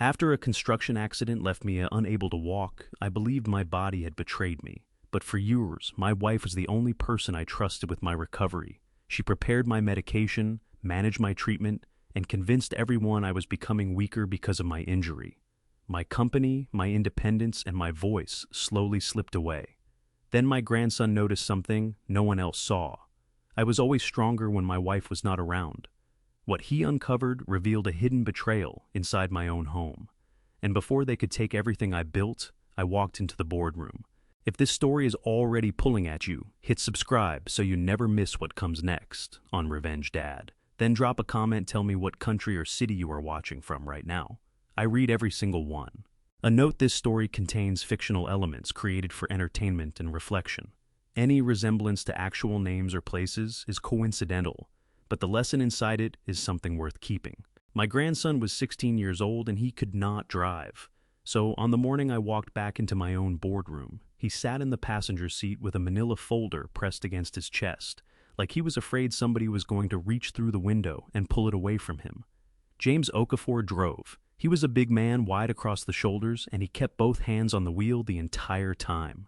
After a construction accident left me unable to walk, I believed my body had betrayed me. But for years, my wife was the only person I trusted with my recovery. She prepared my medication, managed my treatment, and convinced everyone I was becoming weaker because of my injury. My company, my independence, and my voice slowly slipped away. Then my grandson noticed something no one else saw. I was always stronger when my wife was not around. What he uncovered revealed a hidden betrayal inside my own home. And before they could take everything I built, I walked into the boardroom. If this story is already pulling at you, hit subscribe so you never miss what comes next on Revenge Dad. Then drop a comment, tell me what country or city you are watching from right now. I read every single one. A note: this story contains fictional elements created for entertainment and reflection. Any resemblance to actual names or places is coincidental, but the lesson inside it is something worth keeping. My grandson was 16 years old and he could not drive. So on the morning I walked back into my own boardroom, he sat in the passenger seat with a manila folder pressed against his chest, like he was afraid somebody was going to reach through the window and pull it away from him. James Okafor drove. He was a big man, wide across the shoulders, and he kept both hands on the wheel the entire time.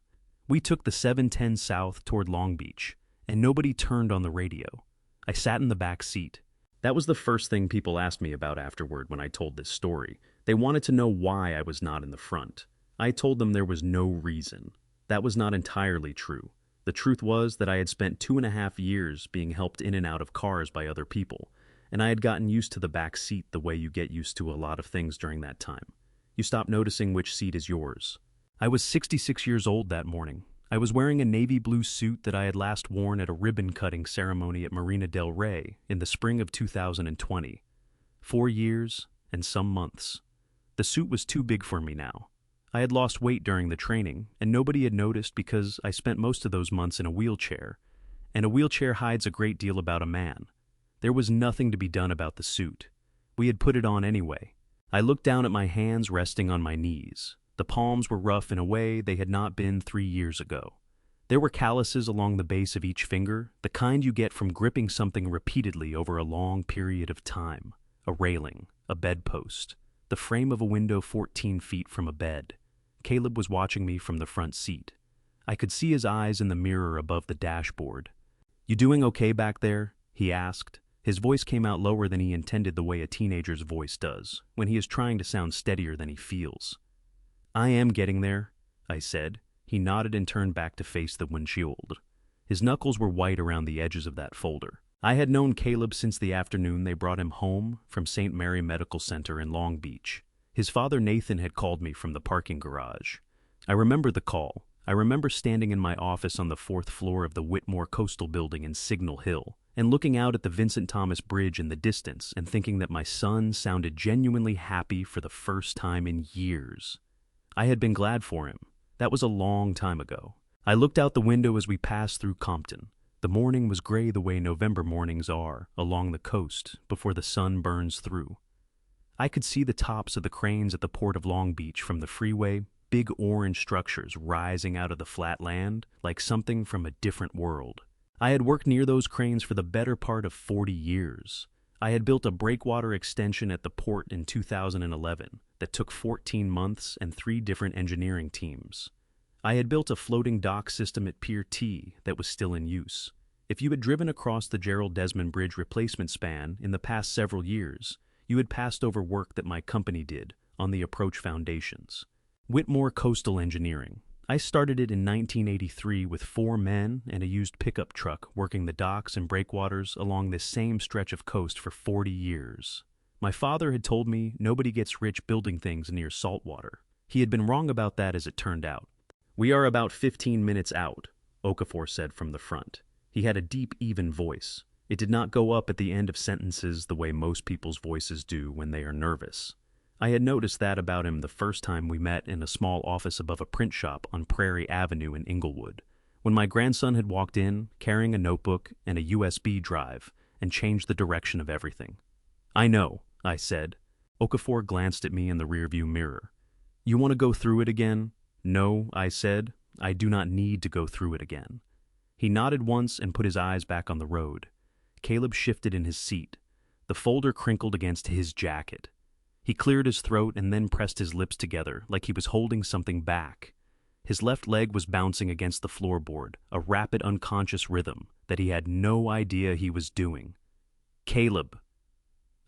We took the 710 south toward Long Beach, and nobody turned on the radio. I sat in the back seat. That was the first thing people asked me about afterward when I told this story. They wanted to know why I was not in the front. I told them there was no reason. That was not entirely true. The truth was that I had spent 2.5 years being helped in and out of cars by other people, and I had gotten used to the back seat the way you get used to a lot of things during that time. You stop noticing which seat is yours. I was 66 years old that morning. I was wearing a navy blue suit that I had last worn at a ribbon-cutting ceremony at Marina del Rey in the spring of 2020. 4 years and some months. The suit was too big for me now. I had lost weight during the training, and nobody had noticed because I spent most of those months in a wheelchair, and a wheelchair hides a great deal about a man. There was nothing to be done about the suit. We had put it on anyway. I looked down at my hands resting on my knees. The palms were rough in a way they had not been 3 years ago. There were calluses along the base of each finger, the kind you get from gripping something repeatedly over a long period of time. A railing, a bedpost, the frame of a window 14 feet from a bed. Caleb was watching me from the front seat. I could see his eyes in the mirror above the dashboard. "You doing okay back there?" he asked. His voice came out lower than he intended, the way a teenager's voice does, when he is trying to sound steadier than he feels. "I am getting there," I said. He nodded and turned back to face the windshield. His knuckles were white around the edges of that folder. I had known Caleb since the afternoon they brought him home from St. Mary Medical Center in Long Beach. His father Nathan had called me from the parking garage. I remember the call. I remember standing in my office on the 4th floor of the Whitmore Coastal Building in Signal Hill, and looking out at the Vincent Thomas Bridge in the distance and thinking that my son sounded genuinely happy for the first time in years. I had been glad for him. That was a long time ago. I looked out the window as we passed through Compton. The morning was gray the way November mornings are along the coast before the sun burns through. I could see the tops of the cranes at the port of Long Beach from the freeway, big orange structures rising out of the flat land like something from a different world. I had worked near those cranes for the better part of 40 years. I had built a breakwater extension at the port in 2011 that took 14 months and 3 different engineering teams. I had built a floating dock system at Pier T that was still in use. If you had driven across the Gerald Desmond Bridge replacement span in the past several years, you had passed over work that my company did on the approach foundations. Whitmore Coastal Engineering. I started it in 1983 with 4 men and a used pickup truck working the docks and breakwaters along this same stretch of coast for 40 years. My father had told me nobody gets rich building things near saltwater. He had been wrong about that, as it turned out. "We are about 15 minutes out," Okafor said from the front. He had a deep, even voice. It did not go up at the end of sentences the way most people's voices do when they are nervous. I had noticed that about him the first time we met in a small office above a print shop on Prairie Avenue in Inglewood, when my grandson had walked in carrying a notebook and a USB drive and changed the direction of everything. "I know," I said. Okafor glanced at me in the rearview mirror. "You want to go through it again?" "No," I said. "I do not need to go through it again." He nodded once and put his eyes back on the road. Caleb shifted in his seat. The folder crinkled against his jacket. He cleared his throat and then pressed his lips together like he was holding something back. His left leg was bouncing against the floorboard, a rapid unconscious rhythm that he had no idea he was doing. "Caleb,"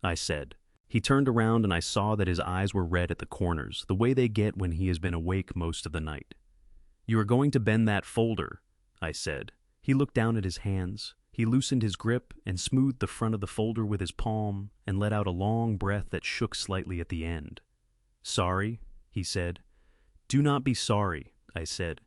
I said. He turned around and I saw that his eyes were red at the corners, the way they get when he has been awake most of the night. "You are going to bend that folder," I said. He looked down at his hands. He loosened his grip and smoothed the front of the folder with his palm and let out a long breath that shook slightly at the end. "Sorry," he said. "Do not be sorry," I said.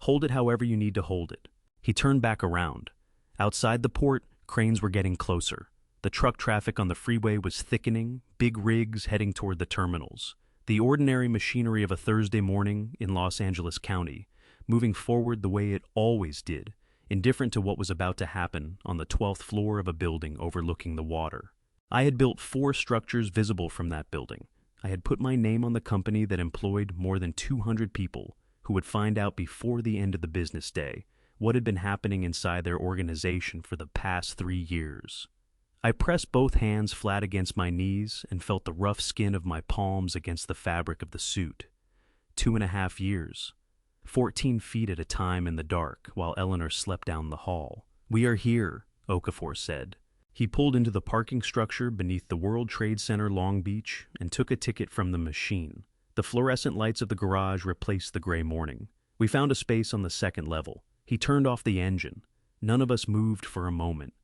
"Hold it however you need to hold it." He turned back around. Outside the port, cranes were getting closer. The truck traffic on the freeway was thickening, big rigs heading toward the terminals. The ordinary machinery of a Thursday morning in Los Angeles County, moving forward the way it always did, indifferent to what was about to happen on the 12th floor of a building overlooking the water. I had built 4 structures visible from that building. I had put my name on the company that employed more than 200 people who would find out before the end of the business day what had been happening inside their organization for the past 3 years. I pressed both hands flat against my knees and felt the rough skin of my palms against the fabric of the suit. 2.5 years. 14 feet at a time in the dark while Eleanor slept down the hall. "We are here," Okafor said. He pulled into the parking structure beneath the World Trade Center Long Beach and took a ticket from the machine. The fluorescent lights of the garage replaced the gray morning. We found a space on the 2nd level. He turned off the engine. None of us moved for a moment.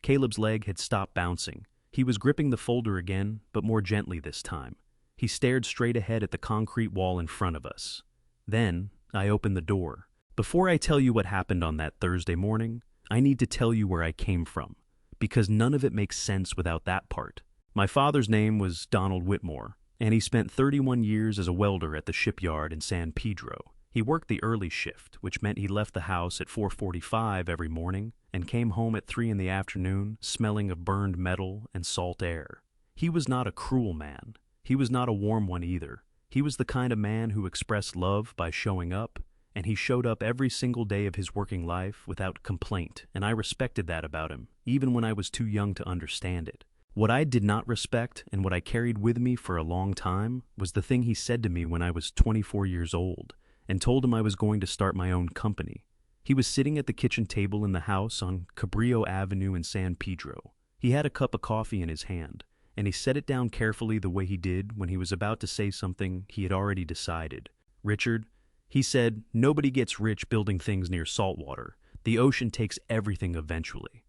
Caleb's leg had stopped bouncing. He was gripping the folder again, but more gently this time. He stared straight ahead at the concrete wall in front of us. Then I opened the door. "Before I tell you what happened on that Thursday morning, I need to tell you where I came from, because none of it makes sense without that part. My father's name was Donald Whitmore, and he spent 31 years as a welder at the shipyard in San Pedro. He worked the early shift, which meant he left the house at 4:45 every morning and came home at 3 in the afternoon, smelling of burned metal and salt air. He was not a cruel man. He was not a warm one either. He was the kind of man who expressed love by showing up, and he showed up every single day of his working life without complaint, and I respected that about him, even when I was too young to understand it. What I did not respect, and what I carried with me for a long time, was the thing he said to me when I was 24 years old, and told him I was going to start my own company. He was sitting at the kitchen table in the house on Cabrillo Avenue in San Pedro. He had a cup of coffee in his hand, and he set it down carefully the way he did when he was about to say something he had already decided. "Richard," he said, "nobody gets rich building things near saltwater. The ocean takes everything eventually."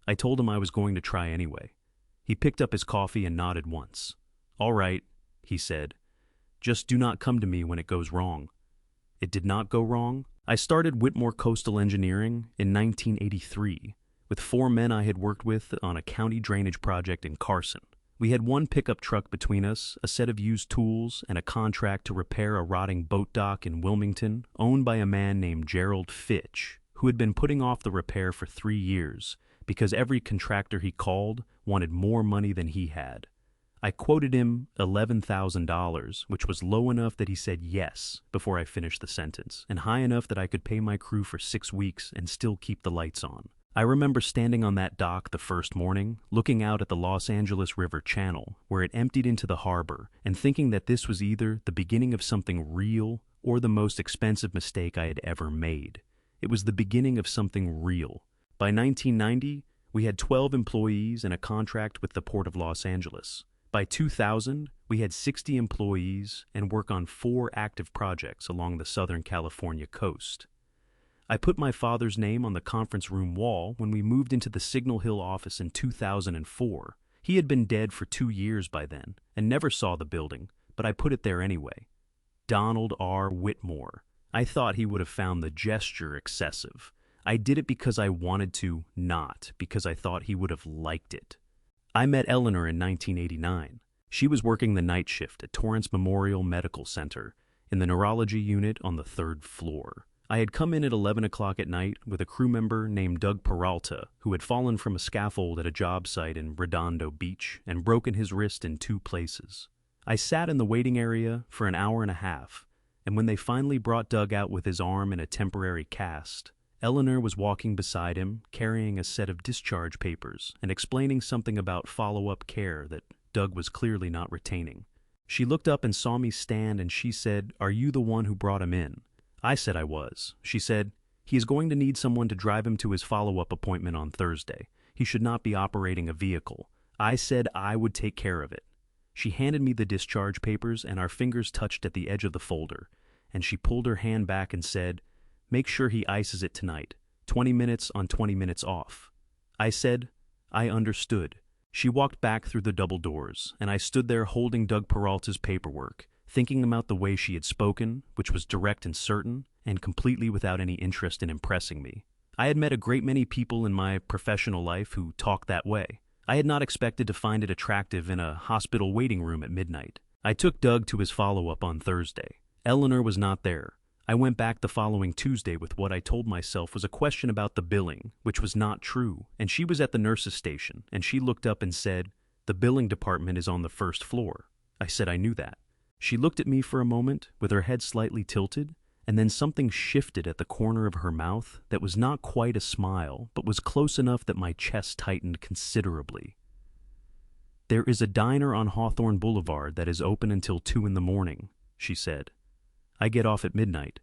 I told him I was going to try anyway. He picked up his coffee and nodded once. "All right," he said. "Just do not come to me when it goes wrong." It did not go wrong. I started Whitmore Coastal Engineering in 1983 with 4 men I had worked with on a county drainage project in Carson. We had 1 pickup truck between us, a set of used tools, and a contract to repair a rotting boat dock in Wilmington owned by a man named Gerald Fitch, who had been putting off the repair for 3 years because every contractor he called wanted more money than he had. I quoted him $11,000, which was low enough that he said yes before I finished the sentence, and high enough that I could pay my crew for 6 weeks and still keep the lights on. I remember standing on that dock the first morning, looking out at the Los Angeles River Channel, where it emptied into the harbor, and thinking that this was either the beginning of something real or the most expensive mistake I had ever made. It was the beginning of something real. By 1990, we had 12 employees and a contract with the Port of Los Angeles. By 2000, we had 60 employees and work on 4 active projects along the Southern California coast. I put my father's name on the conference room wall when we moved into the Signal Hill office in 2004. He had been dead for 2 years by then and never saw the building, but I put it there anyway. Donald R. Whitmore. I thought he would have found the gesture excessive. I did it because I wanted to, not because I thought he would have liked it. I met Eleanor in 1989. She was working the night shift at Torrance Memorial Medical Center in the neurology unit on the 3rd floor. I had come in at 11 o'clock at night with a crew member named Doug Peralta, who had fallen from a scaffold at a job site in Redondo Beach and broken his wrist in 2 places. I sat in the waiting area for an hour and a half, and when they finally brought Doug out with his arm in a temporary cast, Eleanor was walking beside him, carrying a set of discharge papers and explaining something about follow-up care that Doug was clearly not retaining. She looked up and saw me stand and she said, "Are you the one who brought him in?" I said I was. She said, "He is going to need someone to drive him to his follow-up appointment on Thursday. He should not be operating a vehicle." I said I would take care of it. She handed me the discharge papers and our fingers touched at the edge of the folder, and she pulled her hand back and said, "Make sure he ices it tonight. 20 minutes on, 20 minutes off." I said, "I understood." She walked back through the double doors, and I stood there holding Doug Peralta's paperwork, thinking about the way she had spoken, which was direct and certain, and completely without any interest in impressing me. I had met a great many people in my professional life who talked that way. I had not expected to find it attractive in a hospital waiting room at midnight. I took Doug to his follow-up on Thursday. Eleanor was not there. I went back the following Tuesday with what I told myself was a question about the billing, which was not true, and she was at the nurse's station, and she looked up and said, "The billing department is on the first floor." I said I knew that. She looked at me for a moment, with her head slightly tilted, and then something shifted at the corner of her mouth that was not quite a smile, but was close enough that my chest tightened considerably. "There is a diner on Hawthorne Boulevard that is open until 2 in the morning," she said. "I get off at midnight."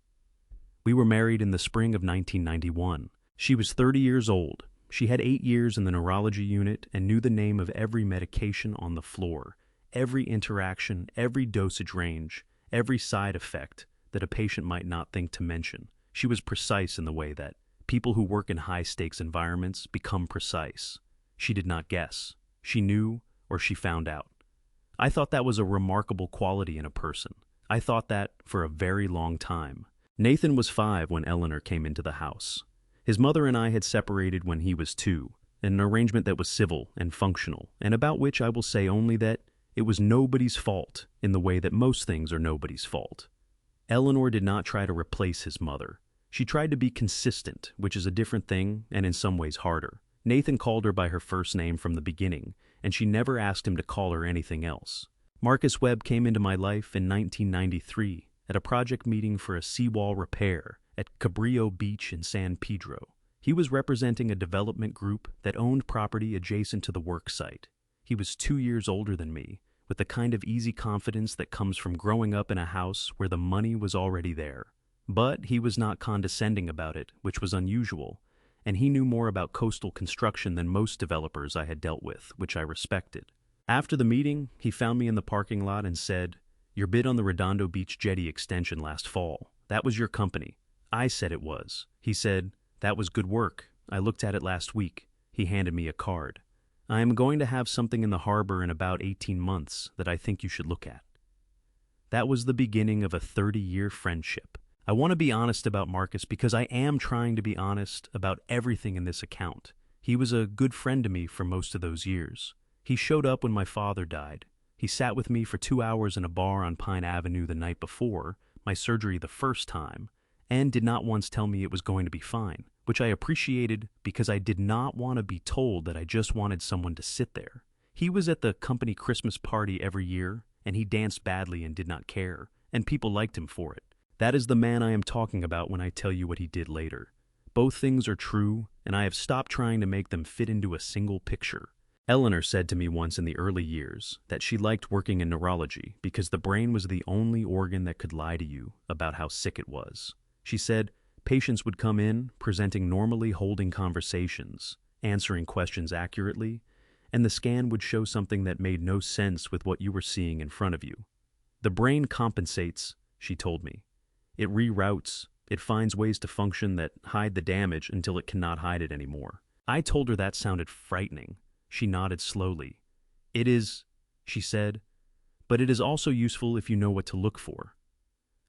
We were married in the spring of 1991. She was 30 years old. She had 8 years in the neurology unit and knew the name of every medication on the floor, every interaction, every dosage range, every side effect that a patient might not think to mention. She was precise in the way that people who work in high-stakes environments become precise. She did not guess. She knew, or she found out. I thought that was a remarkable quality in a person. I thought that for a very long time. Nathan was 5 when Eleanor came into the house. His mother and I had separated when he was 2, an arrangement that was civil and functional, and about which I will say only that it was nobody's fault in the way that most things are nobody's fault. Eleanor did not try to replace his mother. She tried to be consistent, which is a different thing and in some ways harder. Nathan called her by her first name from the beginning, and she never asked him to call her anything else. Marcus Webb came into my life in 1993 at a project meeting for a seawall repair at Cabrillo Beach in San Pedro. He was representing a development group that owned property adjacent to the work site. He was 2 years older than me, with the kind of easy confidence that comes from growing up in a house where the money was already there. But he was not condescending about it, which was unusual, and he knew more about coastal construction than most developers I had dealt with, which I respected. After the meeting, he found me in the parking lot and said, "Your bid on the Redondo Beach jetty extension last fall, that was your company." I said it was. He said, "That was good work. I looked at it last week." He handed me a card. "I am going to have something in the harbor in about 18 months that I think you should look at." That was the beginning of a 30-year friendship. I want to be honest about Marcus because I am trying to be honest about everything in this account. He was a good friend to me for most of those years. He showed up when my father died. He sat with me for 2 hours in a bar on Pine Avenue the night before, my surgery the first time, and did not once tell me it was going to be fine, which I appreciated because I did not want to be told that I just wanted someone to sit there. He was at the company Christmas party every year, and he danced badly and did not care, and people liked him for it. That is the man I am talking about when I tell you what he did later. Both things are true, and I have stopped trying to make them fit into a single picture. Eleanor said to me once in the early years that she liked working in neurology because the brain was the only organ that could lie to you about how sick it was. She said patients would come in, presenting normally, holding conversations, answering questions accurately, and the scan would show something that made no sense with what you were seeing in front of you. The brain compensates, she told me. It reroutes, it finds ways to function that hide the damage until it cannot hide it anymore. I told her that sounded frightening. She nodded slowly. "It is," she said, "but it is also useful if you know what to look for."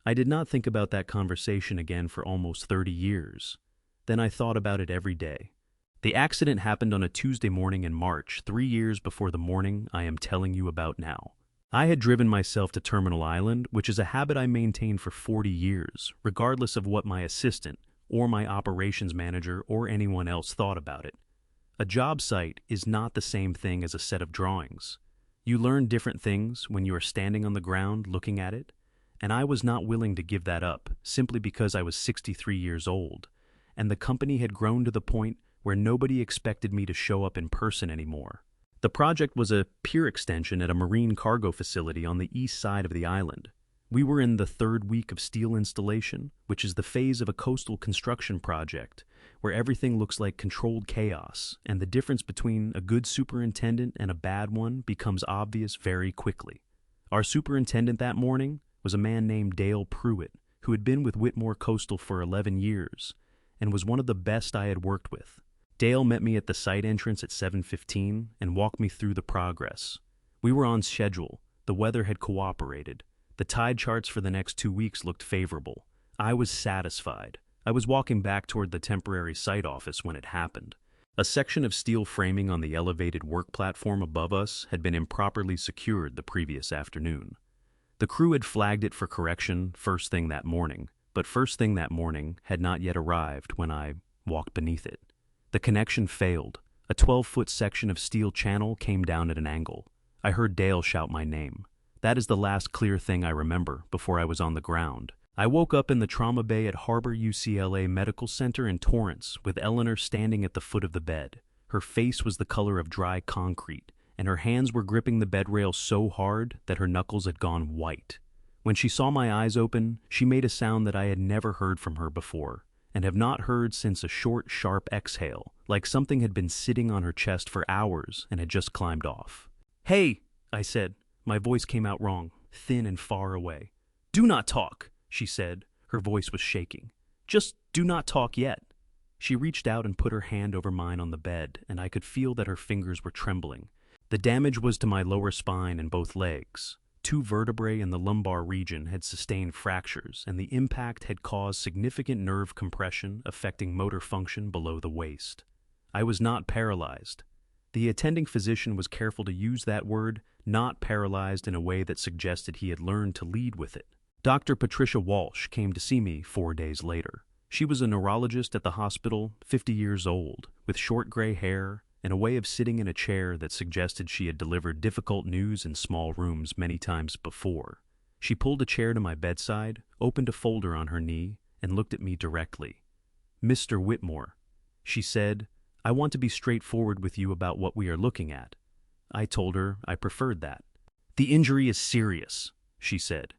I did not think about that conversation again for almost 30 years. Then I thought about it every day. The accident happened on a Tuesday morning in March, 3 years before the morning I am telling you about now. I had driven myself to Terminal Island, which is a habit I maintained for 40 years, regardless of what my assistant or my operations manager or anyone else thought about it. A job site is not the same thing as a set of drawings. You learn different things when you are standing on the ground looking at it, and I was not willing to give that up simply because I was 63 years old, and the company had grown to the point where nobody expected me to show up in person anymore. The project was a pier extension at a marine cargo facility on the east side of the island. We were in the third week of steel installation, which is the phase of a coastal construction project where everything looks like controlled chaos, and the difference between a good superintendent and a bad one becomes obvious very quickly. Our superintendent that morning was a man named Dale Pruitt, who had been with Whitmore Coastal for 11 years and was one of the best I had worked with. Dale met me at the site entrance at 7:15 and walked me through the progress. We were on schedule. The weather had cooperated. The tide charts for the next 2 weeks looked favorable. I was satisfied. I was walking back toward the temporary site office when it happened. A section of steel framing on the elevated work platform above us had been improperly secured the previous afternoon. The crew had flagged it for correction first thing that morning, but first thing that morning had not yet arrived when I walked beneath it. The connection failed. A 12-foot section of steel channel came down at an angle. I heard Dale shout my name. That is the last clear thing I remember before I was on the ground. I woke up in the trauma bay at Harbor UCLA Medical Center in Torrance with Eleanor standing at the foot of the bed. Her face was the color of dry concrete, and her hands were gripping the bed rail so hard that her knuckles had gone white. When she saw my eyes open, she made a sound that I had never heard from her before, and have not heard since a short, sharp exhale, like something had been sitting on her chest for hours and had just climbed off. "Hey," I said. My voice came out wrong, thin and far away. "Do not talk," she said. Her voice was shaking. "Just do not talk yet." She reached out and put her hand over mine on the bed, and I could feel that her fingers were trembling. The damage was to my lower spine and both legs. 2 vertebrae in the lumbar region had sustained fractures, and the impact had caused significant nerve compression affecting motor function below the waist. I was not paralyzed. The attending physician was careful to use that word, not paralyzed, in a way that suggested he had learned to lead with it. Dr. Patricia Walsh came to see me 4 days later. She was a neurologist at the hospital, 50 years old, with short gray hair and a way of sitting in a chair that suggested she had delivered difficult news in small rooms many times before. She pulled a chair to my bedside, opened a folder on her knee, and looked at me directly. "Mr. Whitmore," she said, "I want to be straightforward with you about what we are looking at." I told her I preferred that. "The injury is serious," she said,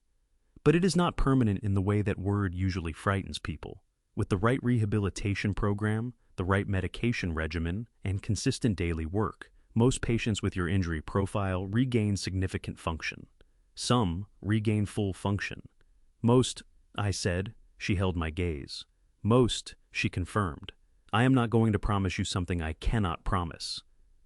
"but it is not permanent in the way that word usually frightens people. With the right rehabilitation program, the right medication regimen, and consistent daily work, most patients with your injury profile regain significant function. Some regain full function. Most," I said. She held my gaze. "Most," she confirmed. "I am not going to promise you something I cannot promise."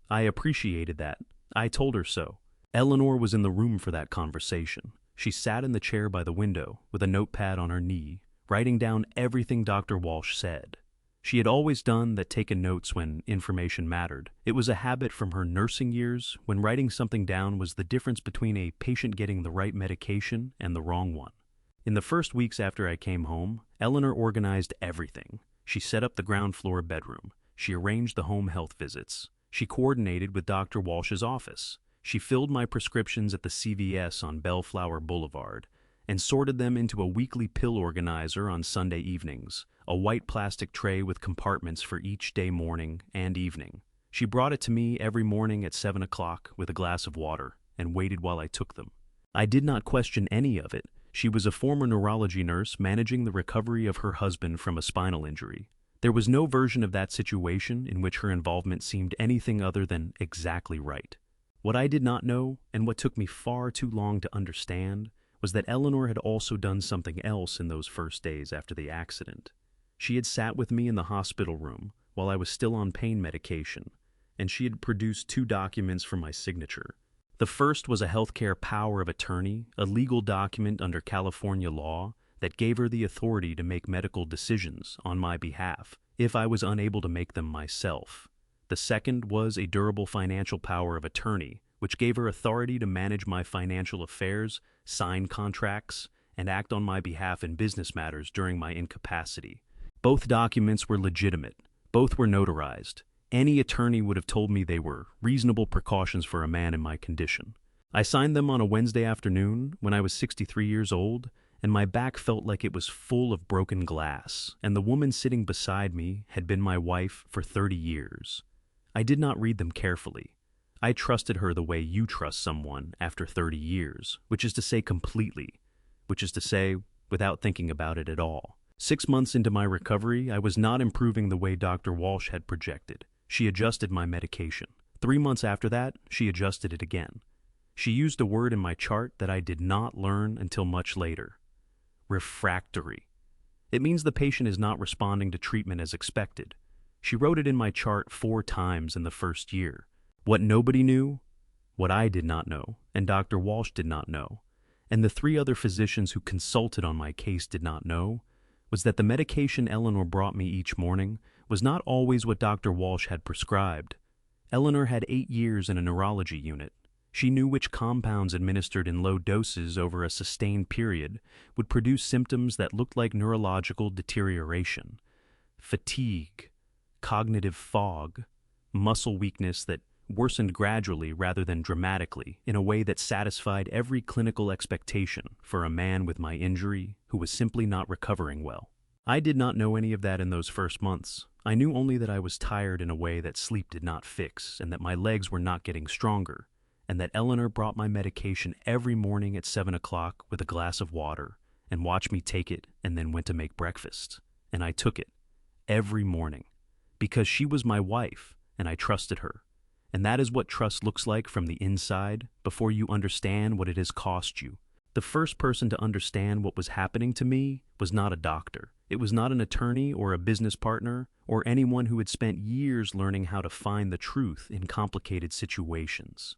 I appreciated that. I told her so. Eleanor was in the room for that conversation. She sat in the chair by the window with a notepad on her knee, writing down everything Dr. Walsh said. She had always done that, taken notes when information mattered. It was a habit from her nursing years, when writing something down was the difference between a patient getting the right medication and the wrong one. In the first weeks after I came home, Eleanor organized everything. She set up the ground floor bedroom. She arranged the home health visits. She coordinated with Dr. Walsh's office. She filled my prescriptions at the CVS on Bellflower Boulevard and sorted them into a weekly pill organizer on Sunday evenings, a white plastic tray with compartments for each day, morning and evening. She brought it to me every morning at 7 o'clock with a glass of water and waited while I took them. I did not question any of it. She was a former neurology nurse managing the recovery of her husband from a spinal injury. There was no version of that situation in which her involvement seemed anything other than exactly right. What I did not know, and what took me far too long to understand, was that Eleanor had also done something else in those first days after the accident. She had sat with me in the hospital room while I was still on pain medication, and she had produced 2 documents for my signature. The first was a healthcare power of attorney, a legal document under California law that gave her the authority to make medical decisions on my behalf if I was unable to make them myself. The second was a durable financial power of attorney, which gave her authority to manage my financial affairs, sign contracts, and act on my behalf in business matters during my incapacity. Both documents were legitimate. Both were notarized. Any attorney would have told me they were reasonable precautions for a man in my condition. I signed them on a Wednesday afternoon when I was 63 years old, and my back felt like it was full of broken glass, and the woman sitting beside me had been my wife for 30 years. I did not read them carefully. I trusted her the way you trust someone after 30 years, which is to say completely, which is to say without thinking about it at all. 6 months into my recovery, I was not improving the way Dr. Walsh had projected. She adjusted my medication. 3 months after that, she adjusted it again. She used a word in my chart that I did not learn until much later. Refractory. It means the patient is not responding to treatment as expected. She wrote it in my chart 4 times in the first year. What nobody knew, what I did not know, and Dr. Walsh did not know, and the 3 other physicians who consulted on my case did not know, was that the medication Eleanor brought me each morning was not always what Dr. Walsh had prescribed. Eleanor had 8 years in a neurology unit. She knew which compounds administered in low doses over a sustained period would produce symptoms that looked like neurological deterioration, fatigue, cognitive fog, muscle weakness that worsened gradually rather than dramatically in a way that satisfied every clinical expectation for a man with my injury who was simply not recovering well. I did not know any of that in those first months. I knew only that I was tired in a way that sleep did not fix, and that my legs were not getting stronger, and that Eleanor brought my medication every morning at 7 o'clock with a glass of water and watched me take it and then went to make breakfast. And I took it every morning because she was my wife and I trusted her. And that is what trust looks like from the inside before you understand what it has cost you. The first person to understand what was happening to me was not a doctor. It was not an attorney or a business partner or anyone who had spent years learning how to find the truth in complicated situations.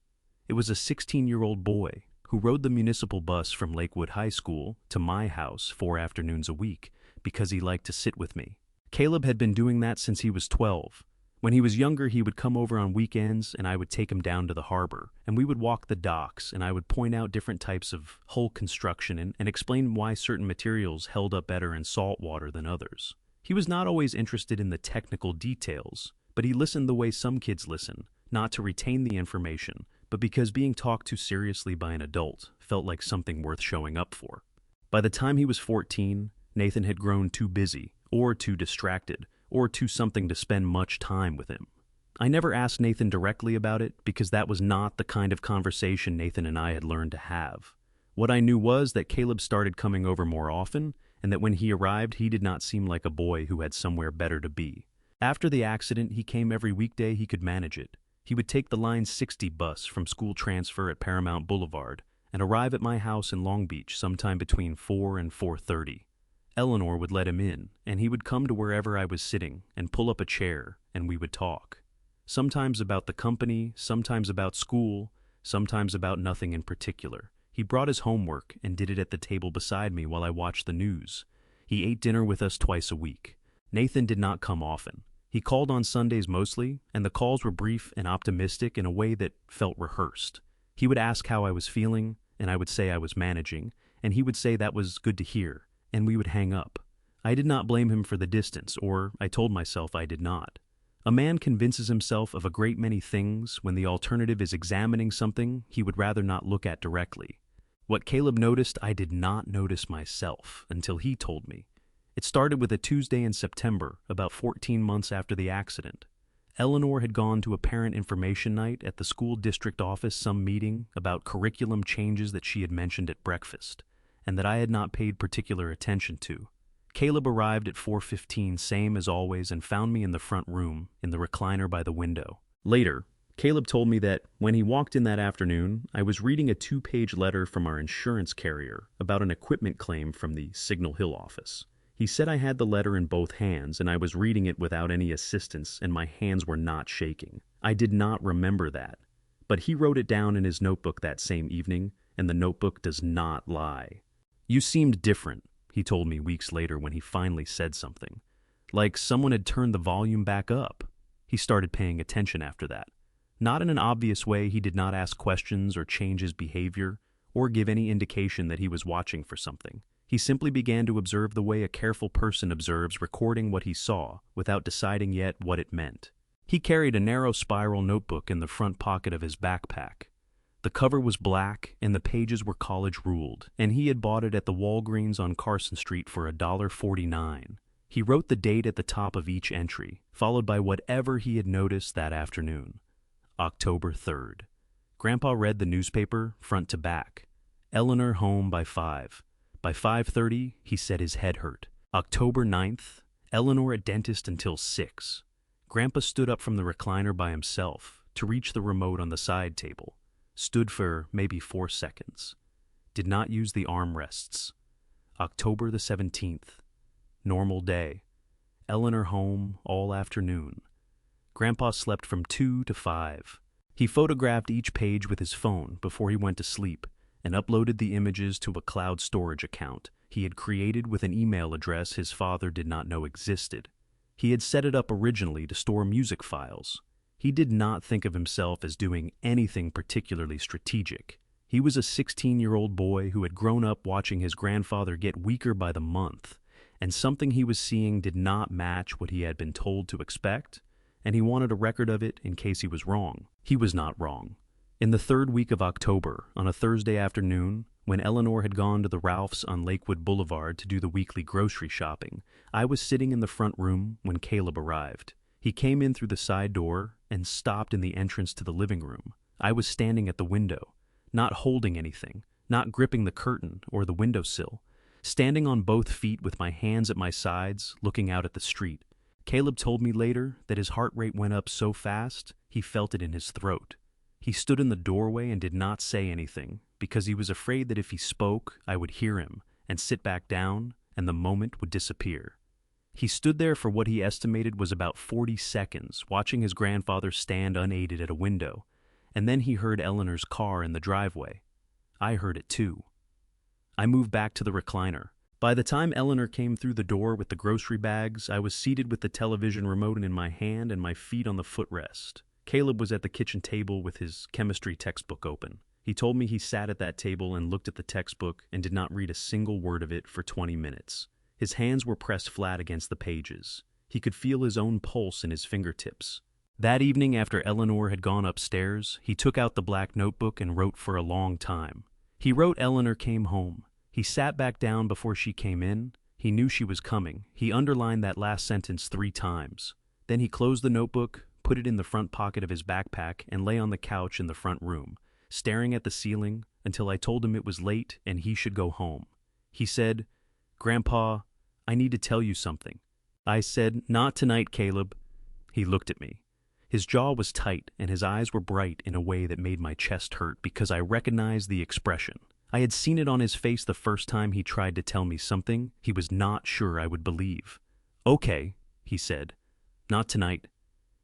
It was a 16-year-old boy who rode the municipal bus from Lakewood High School to my house 4 afternoons a week because he liked to sit with me. Caleb had been doing that since he was 12. When he was younger, he would come over on weekends and I would take him down to the harbor, and we would walk the docks, and I would point out different types of hull construction and explain why certain materials held up better in salt water than others. He was not always interested in the technical details, but he listened the way some kids listen, not to retain the information, but because being talked to seriously by an adult felt like something worth showing up for. By the time he was 14, Nathan had grown too busy, or too distracted, or too something to spend much time with him. I never asked Nathan directly about it because that was not the kind of conversation Nathan and I had learned to have. What I knew was that Caleb started coming over more often, and that when he arrived, he did not seem like a boy who had somewhere better to be. After the accident, he came every weekday he could manage it. He would take the Line 60 bus from school transfer at Paramount Boulevard and arrive at my house in Long Beach sometime between 4 and 4:30. Eleanor would let him in, and he would come to wherever I was sitting and pull up a chair, and we would talk. Sometimes about the company, sometimes about school, sometimes about nothing in particular. He brought his homework and did it at the table beside me while I watched the news. He ate dinner with us twice a week. Nathan did not come often. He called on Sundays mostly, and the calls were brief and optimistic in a way that felt rehearsed. He would ask how I was feeling, and I would say I was managing, and he would say that was good to hear, and we would hang up. I did not blame him for the distance, or I told myself I did not. A man convinces himself of a great many things when the alternative is examining something he would rather not look at directly. What Caleb noticed, I did not notice myself until he told me. It started with a Tuesday in September, about 14 months after the accident. Eleanor had gone to a parent information night at the school district office, some meeting about curriculum changes that she had mentioned at breakfast, and that I had not paid particular attention to. Caleb arrived at 4:15, same as always, and found me in the front room, in the recliner by the window. Later, Caleb told me that when he walked in that afternoon, I was reading a 2-page letter from our insurance carrier about an equipment claim from the Signal Hill office. He said I had the letter in both hands, and I was reading it without any assistance, and my hands were not shaking. I did not remember that, but he wrote it down in his notebook that same evening, and the notebook does not lie. "You seemed different," he told me weeks later when he finally said something. Like someone had turned the volume back up. He started paying attention after that. Not in an obvious way, he did not ask questions or change his behavior, or give any indication that he was watching for something. He simply began to observe the way a careful person observes, recording what he saw, without deciding yet what it meant. He carried a narrow spiral notebook in the front pocket of his backpack. The cover was black, and the pages were college-ruled, and he had bought it at the Walgreens on Carson Street for $1.49. He wrote the date at the top of each entry, followed by whatever he had noticed that afternoon. October 3rd. Grandpa read the newspaper front to back. Eleanor home by 5. By 5:30, he said his head hurt. October 9th. Eleanor at dentist until 6. Grandpa stood up from the recliner by himself to reach the remote on the side table. Stood for maybe 4 seconds. Did not use the armrests. October the 17th. Normal day. Eleanor home all afternoon. Grandpa slept from 2 to 5. He photographed each page with his phone before he went to sleep and uploaded the images to a cloud storage account he had created with an email address his father did not know existed. He had set it up originally to store music files. He did not think of himself as doing anything particularly strategic. He was a 16-year-old boy who had grown up watching his grandfather get weaker by the month, and something he was seeing did not match what he had been told to expect, and he wanted a record of it in case he was wrong. He was not wrong. In the 3rd week of October, on a Thursday afternoon, when Eleanor had gone to the Ralph's on Lakewood Boulevard to do the weekly grocery shopping, I was sitting in the front room when Caleb arrived. He came in through the side door and stopped in the entrance to the living room. I was standing at the window, not holding anything, not gripping the curtain or the windowsill, standing on both feet with my hands at my sides, looking out at the street. Caleb told me later that his heart rate went up so fast he felt it in his throat. He stood in the doorway and did not say anything because he was afraid that if he spoke, I would hear him and sit back down and the moment would disappear. He stood there for what he estimated was about 40 seconds, watching his grandfather stand unaided at a window, and then he heard Eleanor's car in the driveway. I heard it too. I moved back to the recliner. By the time Eleanor came through the door with the grocery bags, I was seated with the television remote in my hand and my feet on the footrest. Caleb was at the kitchen table with his chemistry textbook open. He told me he sat at that table and looked at the textbook and did not read a single word of it for 20 minutes. His hands were pressed flat against the pages. He could feel his own pulse in his fingertips. That evening, after Eleanor had gone upstairs, he took out the black notebook and wrote for a long time. He wrote Eleanor came home. He sat back down before she came in. He knew she was coming. He underlined that last sentence 3 times. Then he closed the notebook, put it in the front pocket of his backpack, and lay on the couch in the front room, staring at the ceiling until I told him it was late and he should go home. He said, "Grandpa, I need to tell you something." I said, "Not tonight, Caleb." He looked at me. His jaw was tight and his eyes were bright in a way that made my chest hurt because I recognized the expression. I had seen it on his face the first time he tried to tell me something he was not sure I would believe. "Okay," he said. "Not tonight."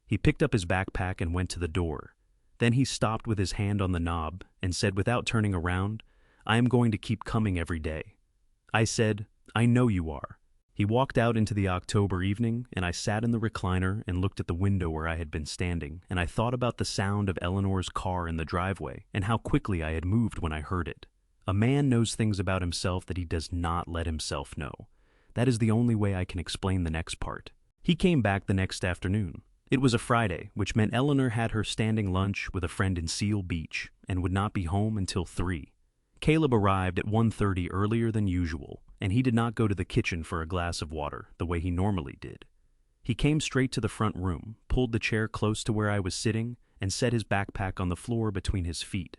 He picked up his backpack and went to the door. Then he stopped with his hand on the knob and said without turning around, "I am going to keep coming every day." I said, "I know you are." He walked out into the October evening, and I sat in the recliner and looked at the window where I had been standing, and I thought about the sound of Eleanor's car in the driveway and how quickly I had moved when I heard it. A man knows things about himself that he does not let himself know. That is the only way I can explain the next part. He came back the next afternoon. It was a Friday, which meant Eleanor had her standing lunch with a friend in Seal Beach and would not be home until 3. Caleb arrived at 1:30 earlier than usual, and he did not go to the kitchen for a glass of water the way he normally did. He came straight to the front room, pulled the chair close to where I was sitting, and set his backpack on the floor between his feet.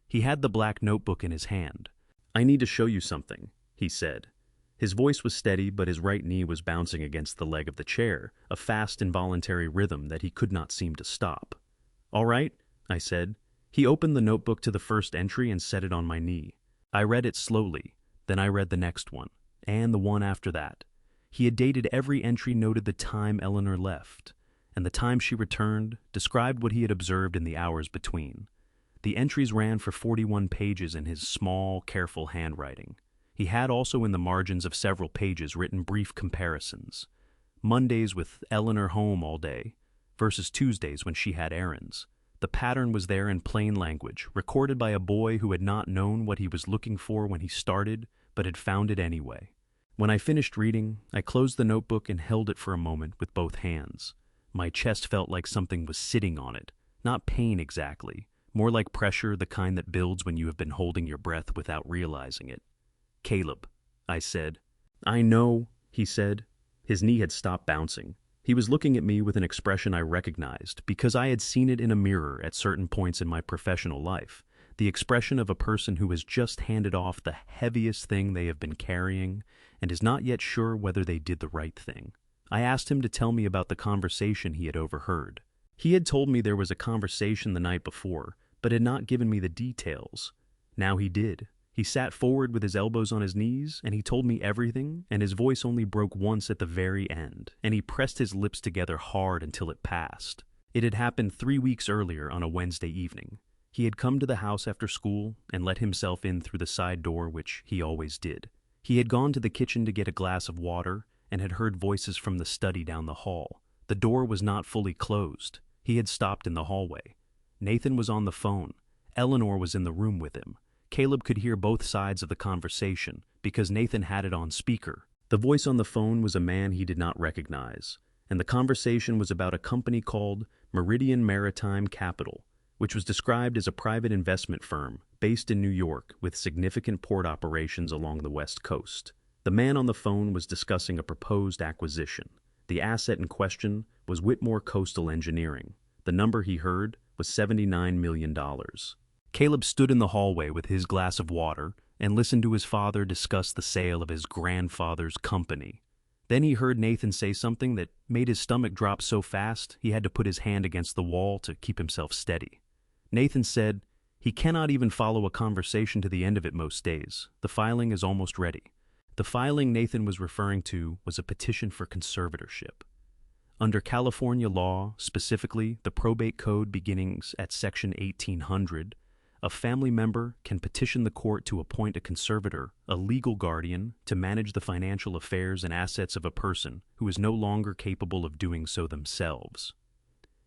He had the black notebook in his hand. "I need to show you something," he said. His voice was steady, but his right knee was bouncing against the leg of the chair, a fast, involuntary rhythm that he could not seem to stop. "All right," I said. He opened the notebook to the first entry and set it on my knee. I read it slowly, then I read the next one, and the one after that. He had dated every entry, noted the time Eleanor left, and the time she returned, described what he had observed in the hours between. The entries ran for 41 pages in his small, careful handwriting. He had also in the margins of several pages written brief comparisons. Mondays with Eleanor home all day versus Tuesdays when she had errands. The pattern was there in plain language, recorded by a boy who had not known what he was looking for when he started, but had found it anyway. When I finished reading, I closed the notebook and held it for a moment with both hands. My chest felt like something was sitting on it, not pain exactly, more like pressure, the kind that builds when you have been holding your breath without realizing it. "Caleb," I said. "I know," he said. His knee had stopped bouncing. He was looking at me with an expression I recognized because I had seen it in a mirror at certain points in my professional life. The expression of a person who has just handed off the heaviest thing they have been carrying and is not yet sure whether they did the right thing. I asked him to tell me about the conversation he had overheard. He had told me there was a conversation the night before, but had not given me the details. Now he did. He sat forward with his elbows on his knees, and he told me everything, and his voice only broke once at the very end, and he pressed his lips together hard until it passed. It had happened 3 weeks earlier on a Wednesday evening. He had come to the house after school and let himself in through the side door, which he always did. He had gone to the kitchen to get a glass of water and had heard voices from the study down the hall. The door was not fully closed. He had stopped in the hallway. Nathan was on the phone. Eleanor was in the room with him. Caleb could hear both sides of the conversation because Nathan had it on speaker. The voice on the phone was a man he did not recognize, and the conversation was about a company called Meridian Maritime Capital, which was described as a private investment firm based in New York with significant port operations along the West Coast. The man on the phone was discussing a proposed acquisition. The asset in question was Whitmore Coastal Engineering. The number he heard was $79 million. Caleb stood in the hallway with his glass of water and listened to his father discuss the sale of his grandfather's company. Then he heard Nathan say something that made his stomach drop so fast he had to put his hand against the wall to keep himself steady. Nathan said, "He cannot even follow a conversation to the end of it most days. The filing is almost ready." The filing Nathan was referring to was a petition for conservatorship. Under California law, specifically the probate code beginnings at Section 1800, a family member can petition the court to appoint a conservator, a legal guardian, to manage the financial affairs and assets of a person who is no longer capable of doing so themselves.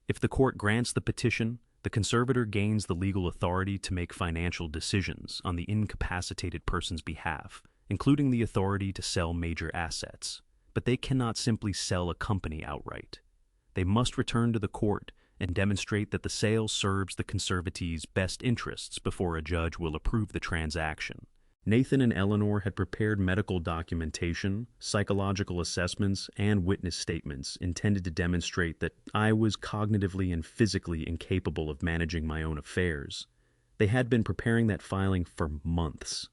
If the court grants the petition, the conservator gains the legal authority to make financial decisions on the incapacitated person's behalf, including the authority to sell major assets. But they cannot simply sell a company outright. They must return to the court and demonstrate that the sale serves the conservatee's best interests before a judge will approve the transaction. Nathan and Eleanor had prepared medical documentation, psychological assessments, and witness statements intended to demonstrate that I was cognitively and physically incapable of managing my own affairs. They had been preparing that filing for months.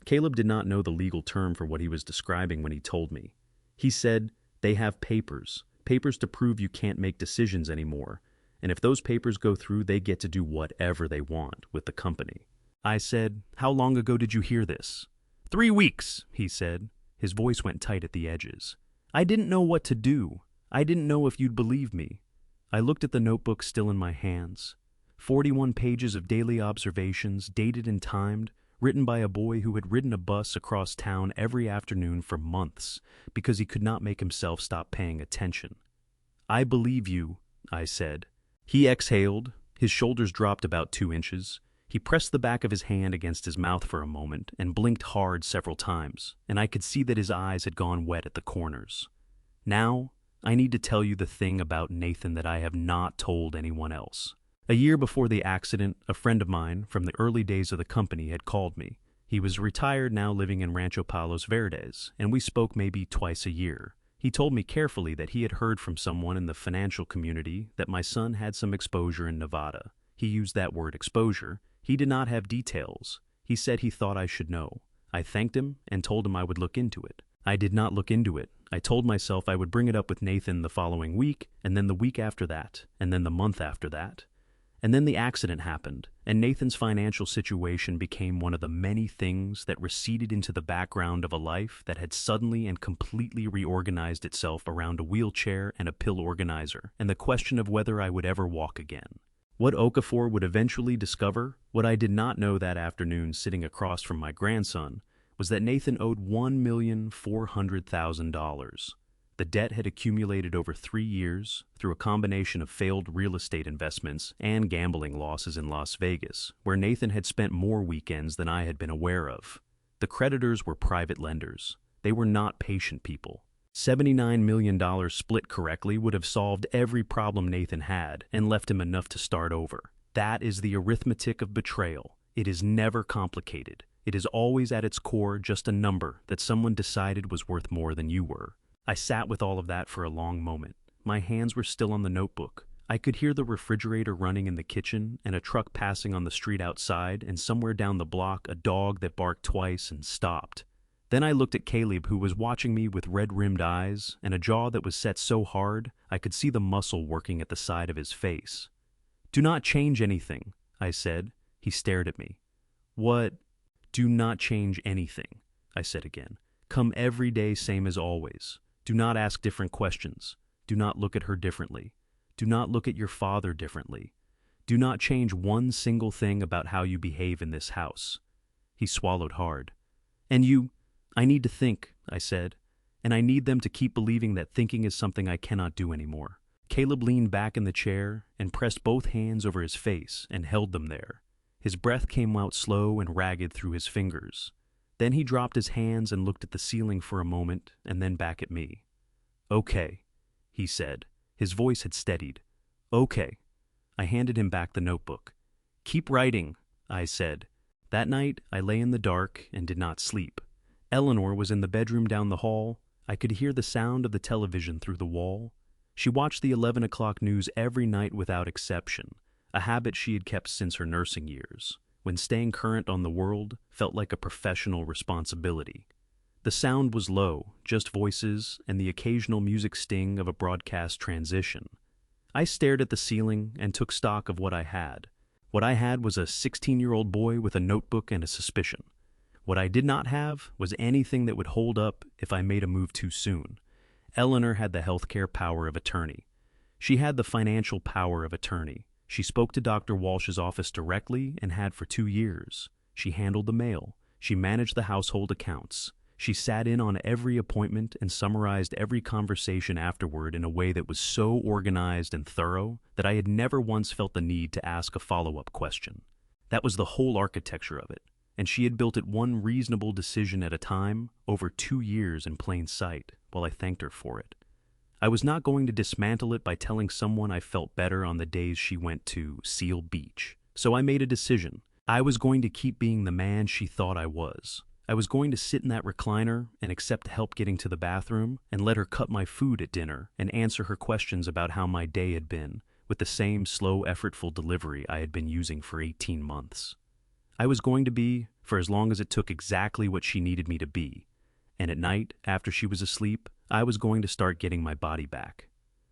Caleb did not know the legal term for what he was describing when he told me. He said, "They have papers to prove you can't make decisions anymore, and if those papers go through, they get to do whatever they want with the company." I said, "How long ago did you hear this?" 3 weeks, he said. His voice went tight at the edges. "I didn't know what to do. I didn't know if you'd believe me." I looked at the notebook still in my hands. 41 pages of daily observations, dated and timed, written by a boy who had ridden a bus across town every afternoon for months because he could not make himself stop paying attention. "I believe you," I said. He exhaled. His shoulders dropped about 2 inches. He pressed the back of his hand against his mouth for a moment and blinked hard several times, and I could see that his eyes had gone wet at the corners. "Now, I need to tell you the thing about Nathan that I have not told anyone else." A year before the accident, a friend of mine from the early days of the company had called me. He was retired, now living in Rancho Palos Verdes, and we spoke maybe twice a year. He told me carefully that he had heard from someone in the financial community that my son had some exposure in Nevada. He used that word, exposure. He did not have details. He said he thought I should know. I thanked him and told him I would look into it. I did not look into it. I told myself I would bring it up with Nathan the following week, and then the week after that, and then the month after that. And then the accident happened, and Nathan's financial situation became one of the many things that receded into the background of a life that had suddenly and completely reorganized itself around a wheelchair and a pill organizer, and the question of whether I would ever walk again. What Okafor would eventually discover, what I did not know that afternoon sitting across from my grandson, was that Nathan owed $1,400,000. The debt had accumulated over 3 years through a combination of failed real estate investments and gambling losses in Las Vegas, where Nathan had spent more weekends than I had been aware of. The creditors were private lenders. They were not patient people. $79 million split correctly would have solved every problem Nathan had and left him enough to start over. That is the arithmetic of betrayal. It is never complicated. It is always at its core just a number that someone decided was worth more than you were. I sat with all of that for a long moment. My hands were still on the notebook. I could hear the refrigerator running in the kitchen and a truck passing on the street outside, and somewhere down the block a dog that barked twice and stopped. Then I looked at Caleb, who was watching me with red-rimmed eyes and a jaw that was set so hard I could see the muscle working at the side of his face. "Do not change anything," I said. He stared at me. "What?" "Do not change anything," I said again. "Come every day same as always. Do not ask different questions. Do not look at her differently. Do not look at your father differently. Do not change one single thing about how you behave in this house." He swallowed hard. "And you—" "I need to think," I said, "and I need them to keep believing that thinking is something I cannot do anymore." Caleb leaned back in the chair and pressed both hands over his face and held them there. His breath came out slow and ragged through his fingers. Then he dropped his hands and looked at the ceiling for a moment and then back at me. "Okay," he said. His voice had steadied. "Okay." I handed him back the notebook. "Keep writing," I said. That night, I lay in the dark and did not sleep. Eleanor was in the bedroom down the hall. I could hear the sound of the television through the wall. She watched the 11 o'clock news every night without exception, a habit she had kept since her nursing years, when staying current on the world felt like a professional responsibility. The sound was low, just voices and the occasional music sting of a broadcast transition. I stared at the ceiling and took stock of what I had. What I had was a 16-year-old boy with a notebook and a suspicion. What I did not have was anything that would hold up if I made a move too soon. Eleanor had the healthcare power of attorney. She had the financial power of attorney. She spoke to Dr. Walsh's office directly and had for 2 years. She handled the mail. She managed the household accounts. She sat in on every appointment and summarized every conversation afterward in a way that was so organized and thorough that I had never once felt the need to ask a follow-up question. That was the whole architecture of it, and she had built it one reasonable decision at a time over 2 years in plain sight, while I thanked her for it. I was not going to dismantle it by telling someone I felt better on the days she went to Seal Beach. So I made a decision. I was going to keep being the man she thought I was. I was going to sit in that recliner and accept help getting to the bathroom and let her cut my food at dinner and answer her questions about how my day had been with the same slow, effortful delivery I had been using for 18 months. I was going to be, for as long as it took, exactly what she needed me to be. And at night, after she was asleep, I was going to start getting my body back.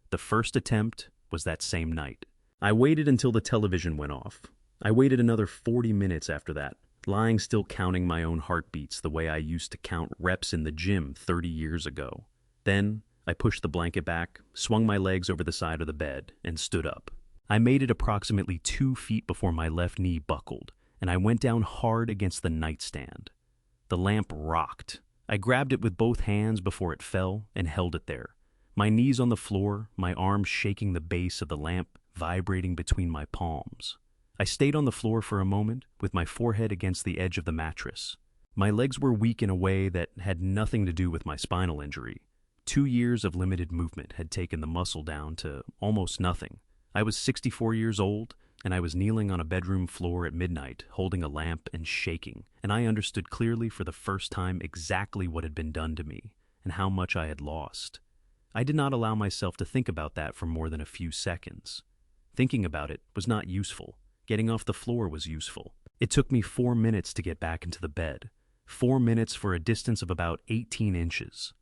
The first attempt was that same night. I waited until the television went off. I waited another 40 minutes after that, lying still counting my own heartbeats the way I used to count reps in the gym 30 years ago. Then I pushed the blanket back, swung my legs over the side of the bed, and stood up. I made it approximately 2 feet before my left knee buckled, and I went down hard against the nightstand. The lamp rocked. I grabbed it with both hands before it fell and held it there. My knees on the floor, my arms shaking the base of the lamp, vibrating between my palms. I stayed on the floor for a moment, with my forehead against the edge of the mattress. My legs were weak in a way that had nothing to do with my spinal injury. 2 years of limited movement had taken the muscle down to almost nothing. I was 64 years old, and I was kneeling on a bedroom floor at midnight, holding a lamp and shaking, and I understood clearly for the first time exactly what had been done to me, and how much I had lost. I did not allow myself to think about that for more than a few seconds. Thinking about it was not useful. Getting off the floor was useful. It took me 4 minutes to get back into the bed. 4 minutes for a distance of about 18 inches.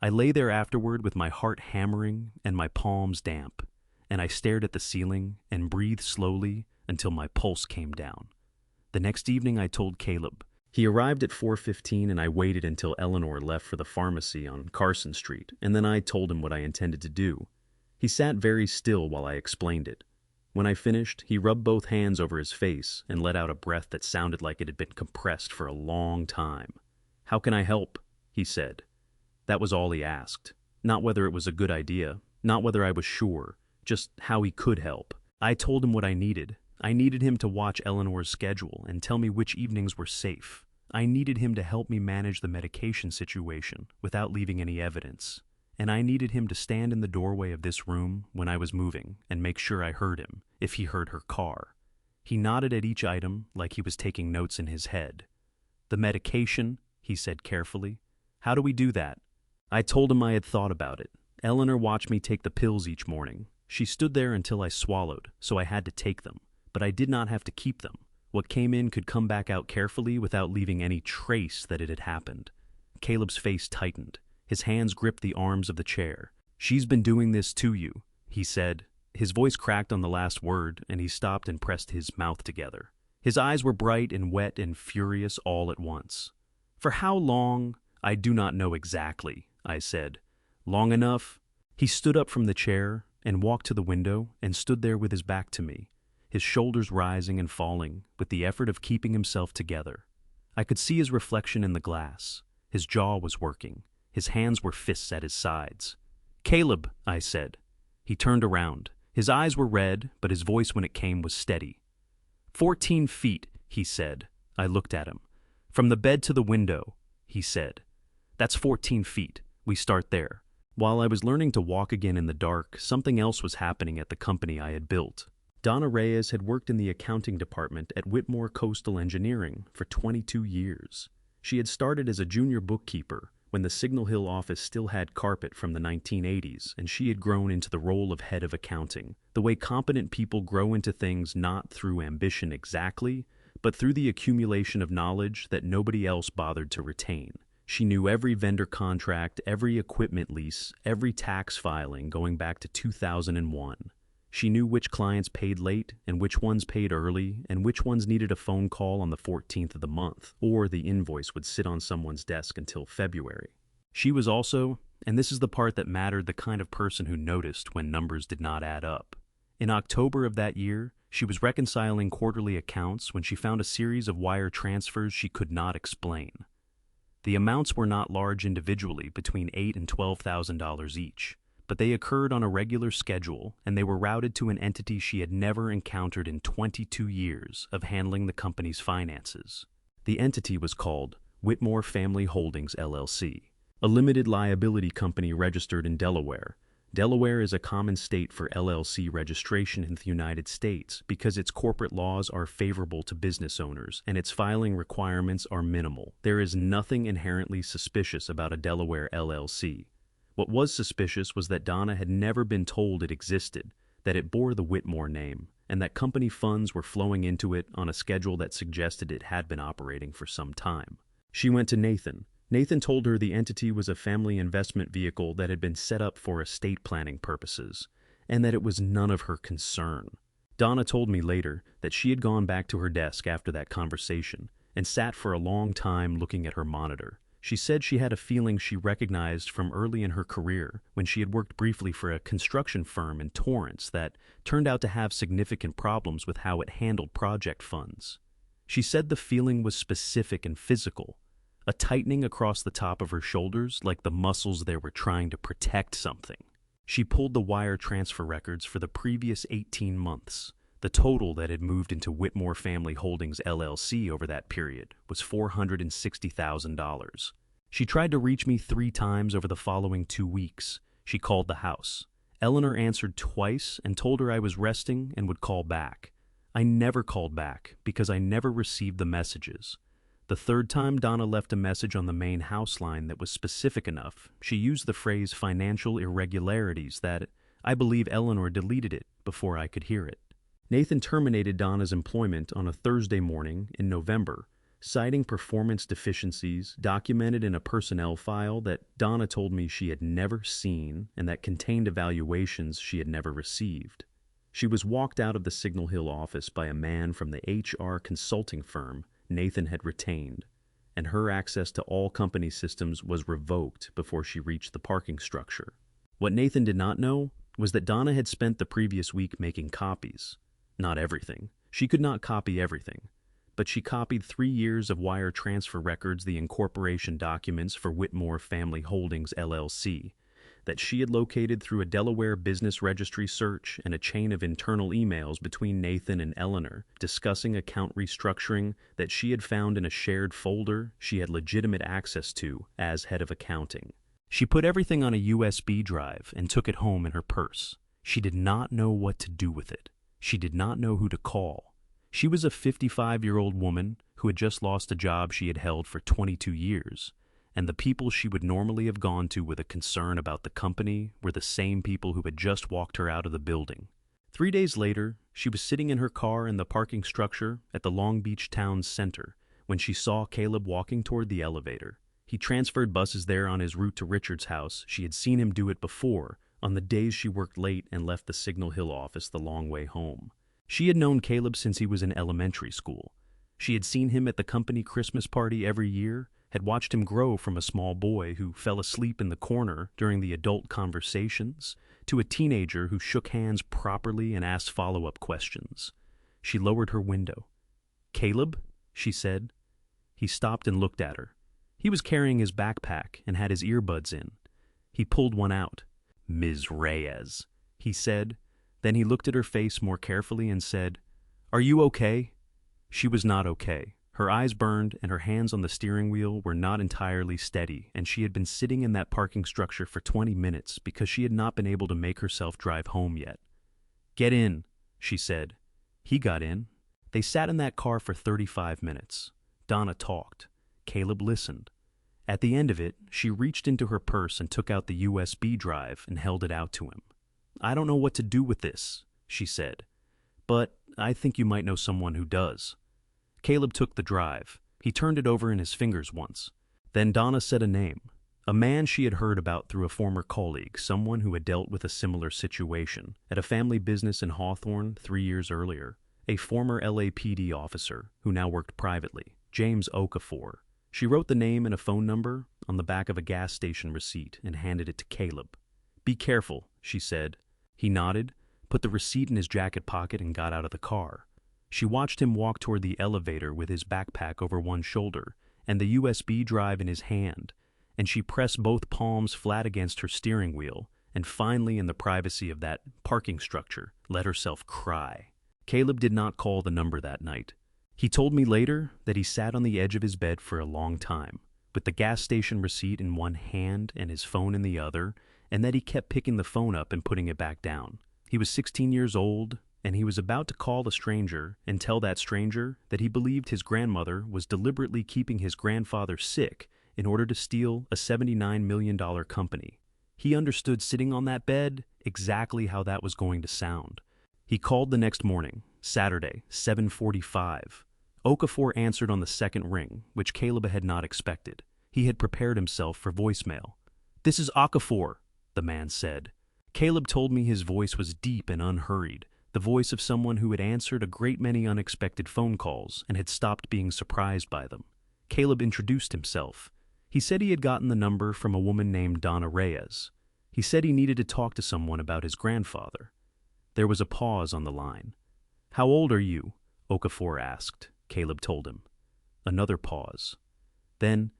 I lay there afterward with my heart hammering and my palms damp, and I stared at the ceiling and breathed slowly until my pulse came down. The next evening I told Caleb. He arrived at 4:15 and I waited until Eleanor left for the pharmacy on Carson Street, and then I told him what I intended to do. He sat very still while I explained it. When I finished, he rubbed both hands over his face and let out a breath that sounded like it had been compressed for a long time. "How can I help?" he said. That was all he asked. Not whether it was a good idea, not whether I was sure, just how he could help. I told him what I needed. I needed him to watch Eleanor's schedule and tell me which evenings were safe. I needed him to help me manage the medication situation without leaving any evidence. And I needed him to stand in the doorway of this room when I was moving and make sure I heard him, if he heard her car. He nodded at each item like he was taking notes in his head. "The medication," he said carefully. "How do we do that?" I told him I had thought about it. Eleanor watched me take the pills each morning. She stood there until I swallowed, so I had to take them. But I did not have to keep them. What came in could come back out carefully without leaving any trace that it had happened. Caleb's face tightened. His hands gripped the arms of the chair. "She's been doing this to you," he said. His voice cracked on the last word, and he stopped and pressed his mouth together. His eyes were bright and wet and furious all at once. "For how long? I do not know exactly," I said. "Long enough?" He stood up from the chair and walked to the window and stood there with his back to me, his shoulders rising and falling with the effort of keeping himself together. I could see his reflection in the glass. His jaw was working. His hands were fists at his sides. "Caleb," I said. He turned around. His eyes were red, but his voice when it came was steady. 14 feet, he said. I looked at him. "From the bed to the window," he said. "That's 14 feet. We start there." While I was learning to walk again in the dark, something else was happening at the company I had built. Donna Reyes had worked in the accounting department at Whitmore Coastal Engineering for 22 years. She had started as a junior bookkeeper when the Signal Hill office still had carpet from the 1980s, and she had grown into the role of head of accounting, the way competent people grow into things not through ambition exactly, but through the accumulation of knowledge that nobody else bothered to retain. She knew every vendor contract, every equipment lease, every tax filing going back to 2001. She knew which clients paid late and which ones paid early and which ones needed a phone call on the 14th of the month, or the invoice would sit on someone's desk until February. She was also, and this is the part that mattered, the kind of person who noticed when numbers did not add up. In October of that year, she was reconciling quarterly accounts when she found a series of wire transfers she could not explain. The amounts were not large individually, between $8,000 and $12,000 each, but they occurred on a regular schedule, and they were routed to an entity she had never encountered in 22 years of handling the company's finances. The entity was called Whitmore Family Holdings, LLC, a limited liability company registered in Delaware. Delaware is a common state for LLC registration in the United States because its corporate laws are favorable to business owners and its filing requirements are minimal. There is nothing inherently suspicious about a Delaware LLC. What was suspicious was that Donna had never been told it existed, that it bore the Whitmore name, and that company funds were flowing into it on a schedule that suggested it had been operating for some time. She went to Nathan. Nathan told her the entity was a family investment vehicle that had been set up for estate planning purposes, and that it was none of her concern. Donna told me later that she had gone back to her desk after that conversation and sat for a long time looking at her monitor. She said she had a feeling she recognized from early in her career when she had worked briefly for a construction firm in Torrance that turned out to have significant problems with how it handled project funds. She said the feeling was specific and physical, a tightening across the top of her shoulders like the muscles there were trying to protect something. She pulled the wire transfer records for the previous 18 months. The total that had moved into Whitmore Family Holdings LLC over that period was $460,000. She tried to reach me 3 times over the following 2 weeks. She called the house. Eleanor answered twice and told her I was resting and would call back. I never called back because I never received the messages. The 3rd time Donna left a message on the main house line that was specific enough, she used the phrase financial irregularities that I believe Eleanor deleted it before I could hear it. Nathan terminated Donna's employment on a Thursday morning in November, citing performance deficiencies documented in a personnel file that Donna told me she had never seen and that contained evaluations she had never received. She was walked out of the Signal Hill office by a man from the HR consulting firm Nathan had retained, and her access to all company systems was revoked before she reached the parking structure. What Nathan did not know was that Donna had spent the previous week making copies. Not everything. She could not copy everything, but she copied 3 years of wire transfer records, the incorporation documents for Whitmore Family Holdings, LLC, that she had located through a Delaware business registry search and a chain of internal emails between Nathan and Eleanor discussing account restructuring that she had found in a shared folder she had legitimate access to as head of accounting. She put everything on a USB drive and took it home in her purse. She did not know what to do with it. She did not know who to call. She was a 55-year-old woman who had just lost a job she had held for 22 years, and the people she would normally have gone to with a concern about the company were the same people who had just walked her out of the building. 3 days later, she was sitting in her car in the parking structure at the Long Beach town's center when she saw Caleb walking toward the elevator. He transferred buses there on his route to Richard's house. She had seen him do it before, on the days she worked late and left the Signal Hill office the long way home. She had known Caleb since he was in elementary school. She had seen him at the company Christmas party every year, had watched him grow from a small boy who fell asleep in the corner during the adult conversations to a teenager who shook hands properly and asked follow-up questions. She lowered her window. "Caleb?" she said. He stopped and looked at her. He was carrying his backpack and had his earbuds in. He pulled one out. "Ms. Reyes," he said. Then he looked at her face more carefully and said, "Are you okay?" She was not okay. Her eyes burned and her hands on the steering wheel were not entirely steady, and she had been sitting in that parking structure for 20 minutes because she had not been able to make herself drive home yet. "Get in," she said. He got in. They sat in that car for 35 minutes. Donna talked. Caleb listened. At the end of it, she reached into her purse and took out the USB drive and held it out to him. "I don't know what to do with this," she said, "but I think you might know someone who does." Caleb took the drive. He turned it over in his fingers once. Then Donna said a name, a man she had heard about through a former colleague, someone who had dealt with a similar situation at a family business in Hawthorne 3 years earlier, a former LAPD officer who now worked privately, James Okafor. She wrote the name and a phone number on the back of a gas station receipt and handed it to Caleb. "Be careful," she said. He nodded, put the receipt in his jacket pocket and got out of the car. She watched him walk toward the elevator with his backpack over one shoulder and the USB drive in his hand, and she pressed both palms flat against her steering wheel and finally, in the privacy of that parking structure, let herself cry. Caleb did not call the number that night. He told me later that he sat on the edge of his bed for a long time, with the gas station receipt in one hand and his phone in the other, and that he kept picking the phone up and putting it back down. He was 16 years old, and he was about to call the stranger and tell that stranger that he believed his grandmother was deliberately keeping his grandfather sick in order to steal a $79 million company. He understood sitting on that bed exactly how that was going to sound. He called the next morning, Saturday, 7:45. Okafor answered on the second ring, which Caleb had not expected. He had prepared himself for voicemail. "This is Okafor," the man said. Caleb told me his voice was deep and unhurried, the voice of someone who had answered a great many unexpected phone calls and had stopped being surprised by them. Caleb introduced himself. He said he had gotten the number from a woman named Donna Reyes. He said he needed to talk to someone about his grandfather. There was a pause on the line. "How old are you?" Okafor asked. Caleb told him. Another pause. Then,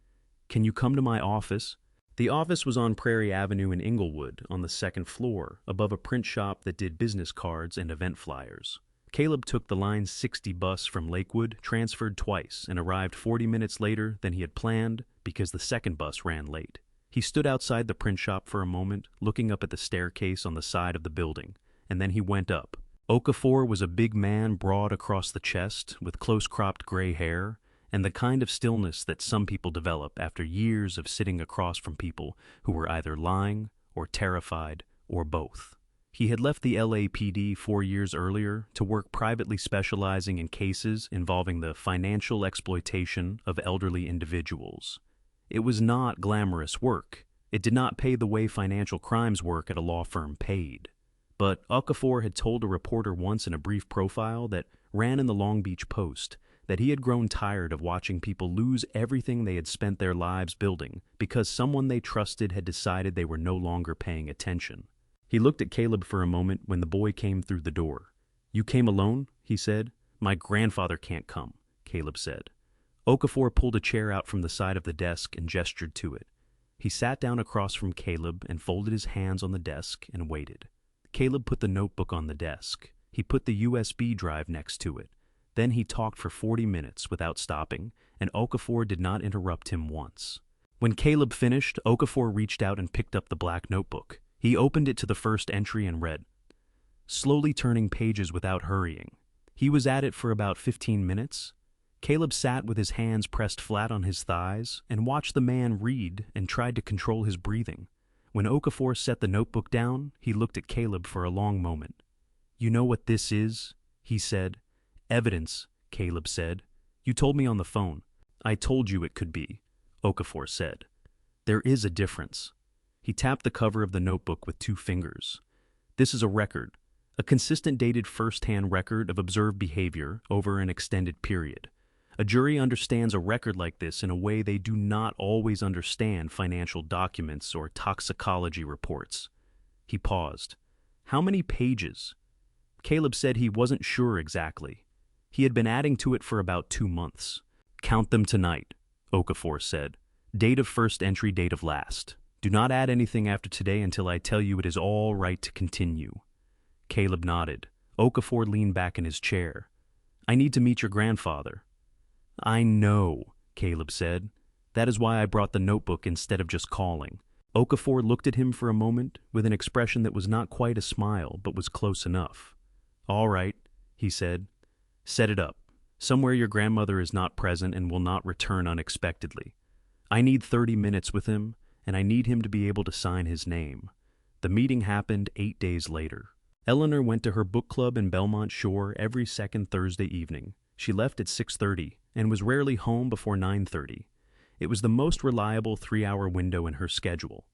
"Can you come to my office?" The office was on Prairie Avenue in Inglewood, on the second floor, above a print shop that did business cards and event flyers. Caleb took the Line 60 bus from Lakewood, transferred twice, and arrived 40 minutes later than he had planned because the second bus ran late. He stood outside the print shop for a moment, looking up at the staircase on the side of the building, and then he went up. Okafor was a big man, broad across the chest, with close-cropped gray hair, and the kind of stillness that some people develop after years of sitting across from people who were either lying or terrified or both. He had left the LAPD 4 years earlier to work privately, specializing in cases involving the financial exploitation of elderly individuals. It was not glamorous work. It did not pay the way financial crimes work at a law firm paid. But Okafor had told a reporter once in a brief profile that ran in the Long Beach Post that he had grown tired of watching people lose everything they had spent their lives building because someone they trusted had decided they were no longer paying attention. He looked at Caleb for a moment when the boy came through the door. "You came alone?" he said. "My grandfather can't come," Caleb said. Okafor pulled a chair out from the side of the desk and gestured to it. He sat down across from Caleb and folded his hands on the desk and waited. Caleb put the notebook on the desk. He put the USB drive next to it. Then he talked for 40 minutes without stopping, and Okafor did not interrupt him once. When Caleb finished, Okafor reached out and picked up the black notebook. He opened it to the first entry and read, slowly turning pages without hurrying. He was at it for about 15 minutes. Caleb sat with his hands pressed flat on his thighs and watched the man read and tried to control his breathing. When Okafor set the notebook down, he looked at Caleb for a long moment. "You know what this is?" he said. "Evidence," Caleb said. "You told me on the phone." "I told you it could be," Okafor said. "There is a difference." He tapped the cover of the notebook with 2 fingers. "This is a record, a consistent dated first-hand record of observed behavior over an extended period. A jury understands a record like this in a way they do not always understand financial documents or toxicology reports." He paused. "How many pages?" Caleb said he wasn't sure exactly. He had been adding to it for about 2 months. "Count them tonight," Okafor said. "Date of first entry, date of last. Do not add anything after today until I tell you it is all right to continue." Caleb nodded. Okafor leaned back in his chair. "I need to meet your grandfather." "I know," Caleb said. "That is why I brought the notebook instead of just calling." Okafor looked at him for a moment with an expression that was not quite a smile but was close enough. "All right," he said. "Set it up. Somewhere your grandmother is not present and will not return unexpectedly. I need 30 minutes with him, and I need him to be able to sign his name." The meeting happened 8 days later. Eleanor went to her book club in Belmont Shore every second Thursday evening. She left at 6:30 and was rarely home before 9:30. It was the most reliable 3-hour window in her schedule.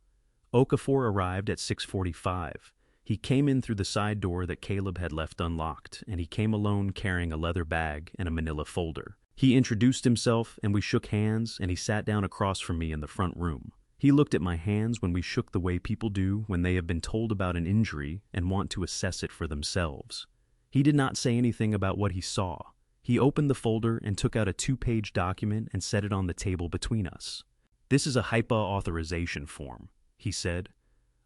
Okafor arrived at 6:45. He came in through the side door that Caleb had left unlocked, and he came alone carrying a leather bag and a manila folder. He introduced himself, and we shook hands, and he sat down across from me in the front room. He looked at my hands when we shook the way people do when they have been told about an injury and want to assess it for themselves. He did not say anything about what he saw. He opened the folder and took out a 2-page document and set it on the table between us. "This is a HIPAA authorization form," he said.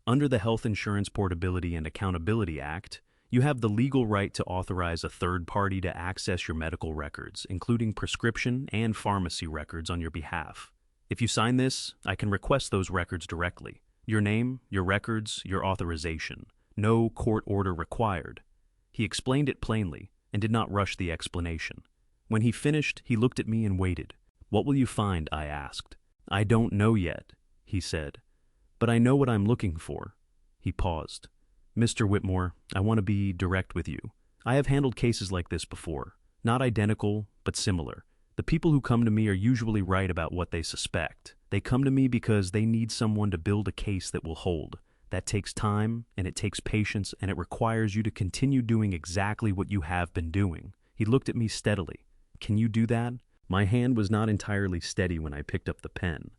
"Under the Health Insurance Portability and Accountability Act, you have the legal right to authorize a third party to access your medical records, including prescription and pharmacy records on your behalf. If you sign this, I can request those records directly. Your name, your records, your authorization. No court order required." He explained it plainly and did not rush the explanation. When he finished, he looked at me and waited. "What will you find?" I asked. "I don't know yet," he said. "But I know what I'm looking for." He paused. "Mr. Whitmore, I want to be direct with you. I have handled cases like this before. Not identical, but similar. The people who come to me are usually right about what they suspect. They come to me because they need someone to build a case that will hold. That takes time, and it takes patience, and it requires you to continue doing exactly what you have been doing." He looked at me steadily. "Can you do that?" My hand was not entirely steady when I picked up the pen.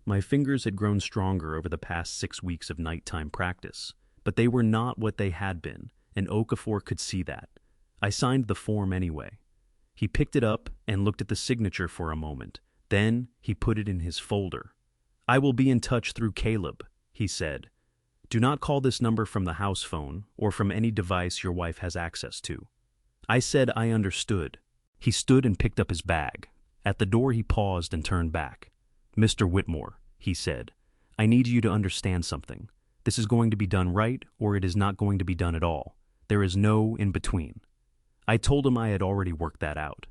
My fingers had grown stronger over the past 6 weeks of nighttime practice, but they were not what they had been, and Okafor could see that. I signed the form anyway. He picked it up and looked at the signature for a moment. Then he put it in his folder. "I will be in touch through Caleb," he said. "Do not call this number from the house phone or from any device your wife has access to." I said I understood. He stood and picked up his bag. At the door he paused and turned back. "Mr. Whitmore," he said, "I need you to understand something. This is going to be done right, or it is not going to be done at all. There is no in between." I told him I had already worked that out.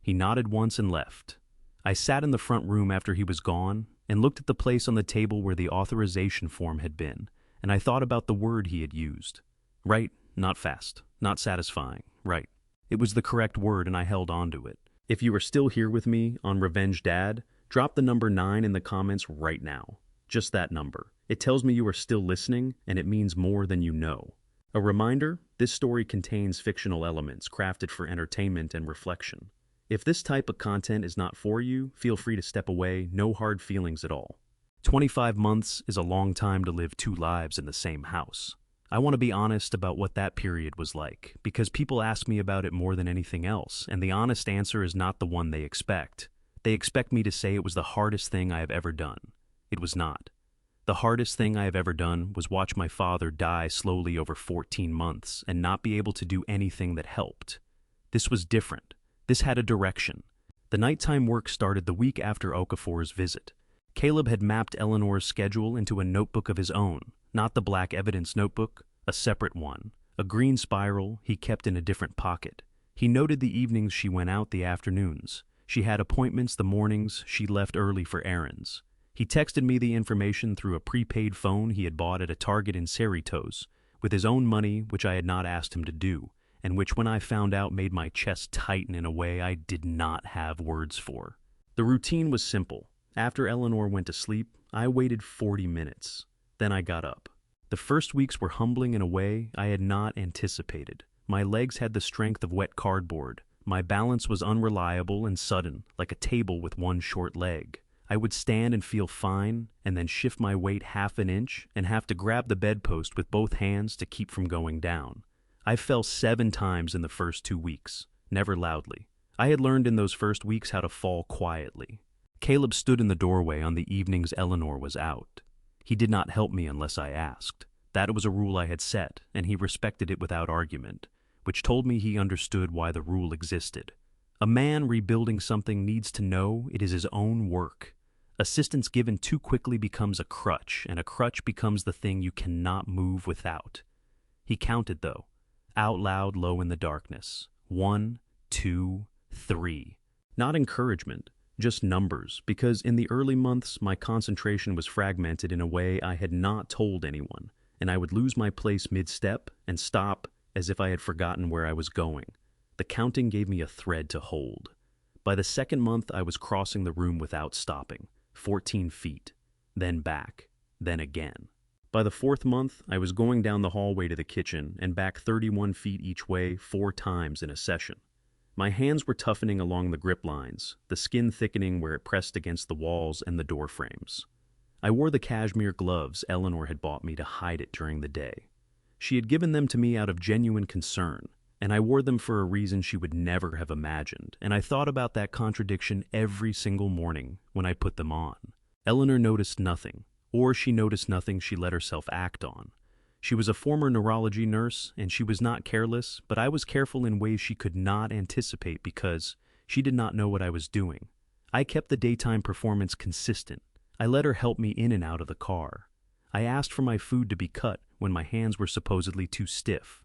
He nodded once and left. I sat in the front room after he was gone and looked at the place on the table where the authorization form had been, and I thought about the word he had used. Right, not fast, not satisfying, right. It was the correct word, and I held on to it. If you are still here with me on Revenge Dad, drop the number 9 in the comments right now. Just that number. It tells me you are still listening, and it means more than you know. A reminder, this story contains fictional elements crafted for entertainment and reflection. If this type of content is not for you, feel free to step away, no hard feelings at all. 25 months is a long time to live 2 lives in the same house. I want to be honest about what that period was like, because people ask me about it more than anything else, and the honest answer is not the one they expect. They expect me to say it was the hardest thing I have ever done. It was not. The hardest thing I have ever done was watch my father die slowly over 14 months and not be able to do anything that helped. This was different. This had a direction. The nighttime work started the week after Okafor's visit. Caleb had mapped Eleanor's schedule into a notebook of his own, not the black evidence notebook, a separate one, a green spiral he kept in a different pocket. He noted the evenings she went out, the afternoons. She had appointments the mornings she left early for errands. He texted me the information through a prepaid phone he had bought at a Target in Cerritos, with his own money, which I had not asked him to do, and which when I found out made my chest tighten in a way I did not have words for. The routine was simple. After Eleanor went to sleep, I waited 40 minutes. Then I got up. The first weeks were humbling in a way I had not anticipated. My legs had the strength of wet cardboard. My balance was unreliable and sudden, like a table with one short leg. I would stand and feel fine, and then shift my weight half an inch and have to grab the bedpost with both hands to keep from going down. I fell 7 times in the first 2 weeks, never loudly. I had learned in those first weeks how to fall quietly. Caleb stood in the doorway on the evenings Eleanor was out. He did not help me unless I asked. That was a rule I had set, and he respected it without argument, which told me he understood why the rule existed. A man rebuilding something needs to know it is his own work. Assistance given too quickly becomes a crutch, and a crutch becomes the thing you cannot move without. He counted, though, out loud low in the darkness. 1, 2, 3. Not encouragement, just numbers, because in the early months my concentration was fragmented in a way I had not told anyone, and I would lose my place mid-step and stop as if I had forgotten where I was going. The counting gave me a thread to hold. By the second month I was crossing the room without stopping, 14 feet, then back, then again. By the 4th month, I was going down the hallway to the kitchen and back 31 feet each way 4 times in a session. My hands were toughening along the grip lines, the skin thickening where it pressed against the walls and the door frames. I wore the cashmere gloves Eleanor had bought me to hide it during the day. She had given them to me out of genuine concern, and I wore them for a reason she would never have imagined, and I thought about that contradiction every single morning when I put them on. Eleanor noticed nothing, or she noticed nothing she let herself act on. She was a former neurology nurse, and she was not careless, but I was careful in ways she could not anticipate because she did not know what I was doing. I kept the daytime performance consistent. I let her help me in and out of the car. I asked for my food to be cut when my hands were supposedly too stiff.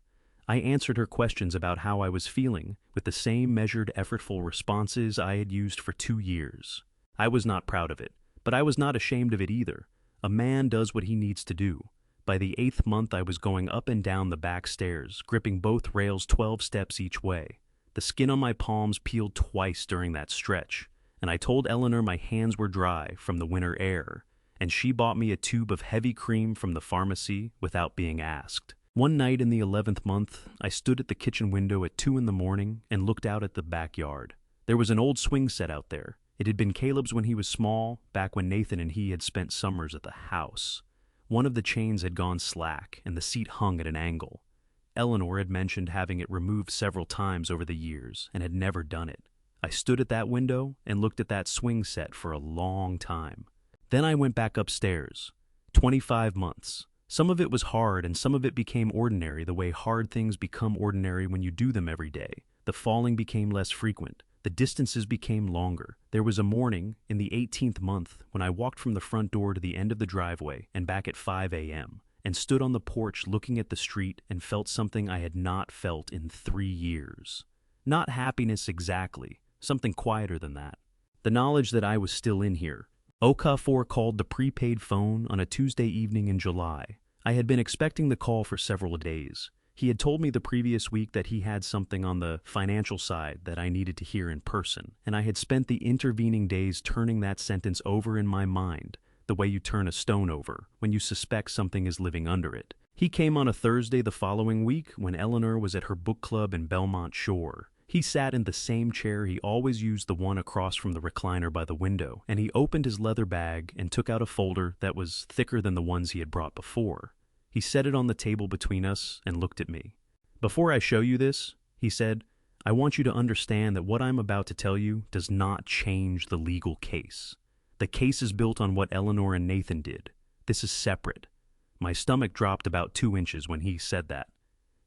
I answered her questions about how I was feeling with the same measured, effortful responses I had used for 2 years. I was not proud of it, but I was not ashamed of it either. A man does what he needs to do. By the 8th month, I was going up and down the back stairs, gripping both rails 12 steps each way. The skin on my palms peeled twice during that stretch, and I told Eleanor my hands were dry from the winter air, and she bought me a tube of heavy cream from the pharmacy without being asked. One night in the 11th month, I stood at the kitchen window at 2 in the morning and looked out at the backyard. There was an old swing set out there. It had been Caleb's when he was small, back when Nathan and he had spent summers at the house. One of the chains had gone slack, and the seat hung at an angle. Eleanor had mentioned having it removed several times over the years, and had never done it. I stood at that window and looked at that swing set for a long time. Then I went back upstairs. 25 months. Some of it was hard, and some of it became ordinary, the way hard things become ordinary when you do them every day. The falling became less frequent. The distances became longer. There was a morning in the 18th month when I walked from the front door to the end of the driveway and back at 5 a.m. and stood on the porch looking at the street and felt something I had not felt in 3 years. Not happiness exactly, something quieter than that. The knowledge that I was still in here. Okafor called the prepaid phone on a Tuesday evening in July. I had been expecting the call for several days. He had told me the previous week that he had something on the financial side that I needed to hear in person, and I had spent the intervening days turning that sentence over in my mind, the way you turn a stone over when you suspect something is living under it. He came on a Thursday the following week when Eleanor was at her book club in Belmont Shore. He sat in the same chair he always used, the one across from the recliner by the window, and he opened his leather bag and took out a folder that was thicker than the ones he had brought before. He set it on the table between us and looked at me. "Before I show you this," he said, "I want you to understand that what I'm about to tell you does not change the legal case. The case is built on what Eleanor and Nathan did. This is separate." My stomach dropped about 2 inches when he said that.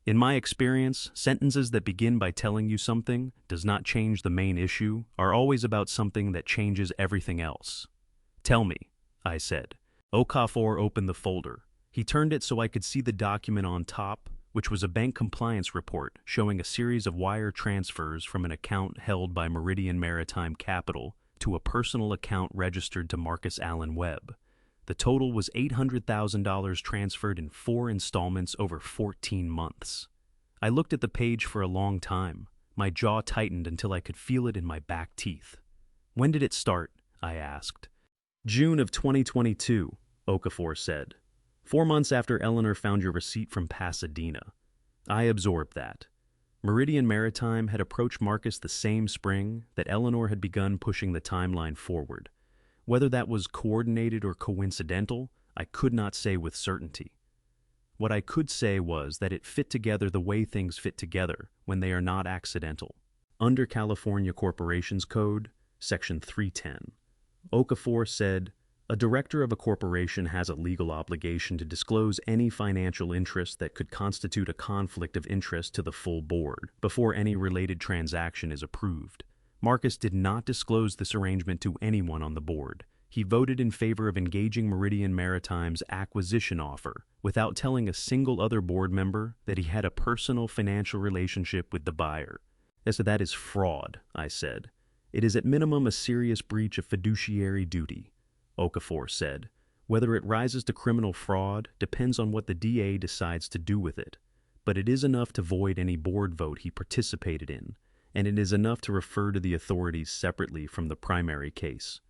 In my experience, sentences that begin by telling you something does not change the main issue are always about something that changes everything else. "Tell me," I said. Okafor opened the folder. He turned it so I could see the document on top, which was a bank compliance report showing a series of wire transfers from an account held by Meridian Maritime Capital to a personal account registered to Marcus Allen Webb. The total was $800,000 transferred in 4 installments over 14 months. I looked at the page for a long time. My jaw tightened until I could feel it in my back teeth. "When did it start?" I asked. "June of 2022, Okafor said. 4 months after Eleanor found your receipt from Pasadena." I absorbed that. Meridian Maritime had approached Marcus the same spring that Eleanor had begun pushing the timeline forward. Whether that was coordinated or coincidental, I could not say with certainty. What I could say was that it fit together the way things fit together when they are not accidental. Under California Corporations Code, Section 310, Okafor said, "A director of a corporation has a legal obligation to disclose any financial interest that could constitute a conflict of interest to the full board before any related transaction is approved." Marcus did not disclose this arrangement to anyone on the board. He voted in favor of engaging Meridian Maritime's acquisition offer without telling a single other board member that he had a personal financial relationship with the buyer. "So that is fraud," I said. "It is at minimum a serious breach of fiduciary duty," Okafor said. "Whether it rises to criminal fraud depends on what the DA decides to do with it, but it is enough to void any board vote he participated in, and it is enough to refer to the authorities separately from the primary case."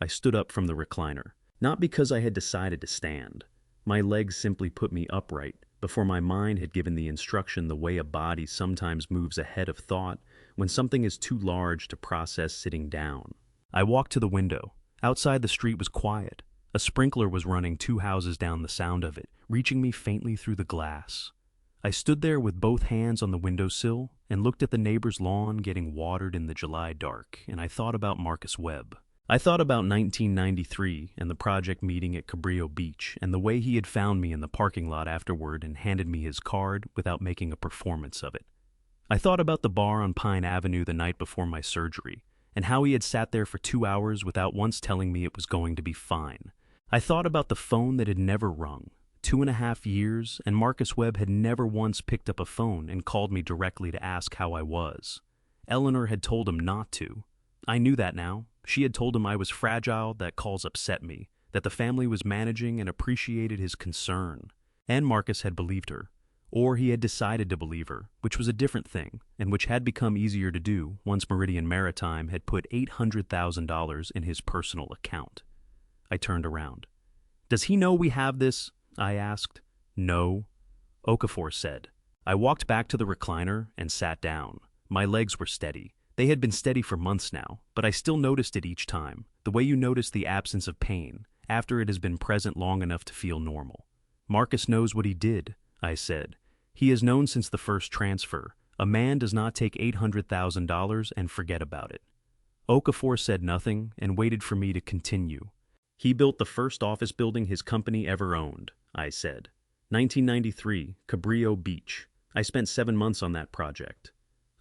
I stood up from the recliner, not because I had decided to stand. My legs simply put me upright before my mind had given the instruction the way a body sometimes moves ahead of thought when something is too large to process sitting down. I walked to the window. Outside, the street was quiet. A sprinkler was running 2 houses down, the sound of it reaching me faintly through the glass. I stood there with both hands on the windowsill and looked at the neighbor's lawn getting watered in the July dark, and I thought about Marcus Webb. I thought about 1993 and the project meeting at Cabrillo Beach and the way he had found me in the parking lot afterward and handed me his card without making a performance of it. I thought about the bar on Pine Avenue the night before my surgery and how he had sat there for 2 hours without once telling me it was going to be fine. I thought about the phone that had never rung. 2.5 years, and Marcus Webb had never once picked up a phone and called me directly to ask how I was. Eleanor had told him not to. I knew that now. She had told him I was fragile, that calls upset me, that the family was managing and appreciated his concern. And Marcus had believed her. Or he had decided to believe her, which was a different thing, and which had become easier to do once Meridian Maritime had put $800,000 in his personal account. I turned around. "Does he know we have this?" I asked. "No," Okafor said. I walked back to the recliner and sat down. My legs were steady. They had been steady for months now, but I still noticed it each time, the way you notice the absence of pain after it has been present long enough to feel normal. "Marcus knows what he did," I said. "He has known since the first transfer. A man does not take $800,000 and forget about it." Okafor said nothing and waited for me to continue. "He built the first office building his company ever owned," I said. 1993, Cabrillo Beach. I spent 7 months on that project.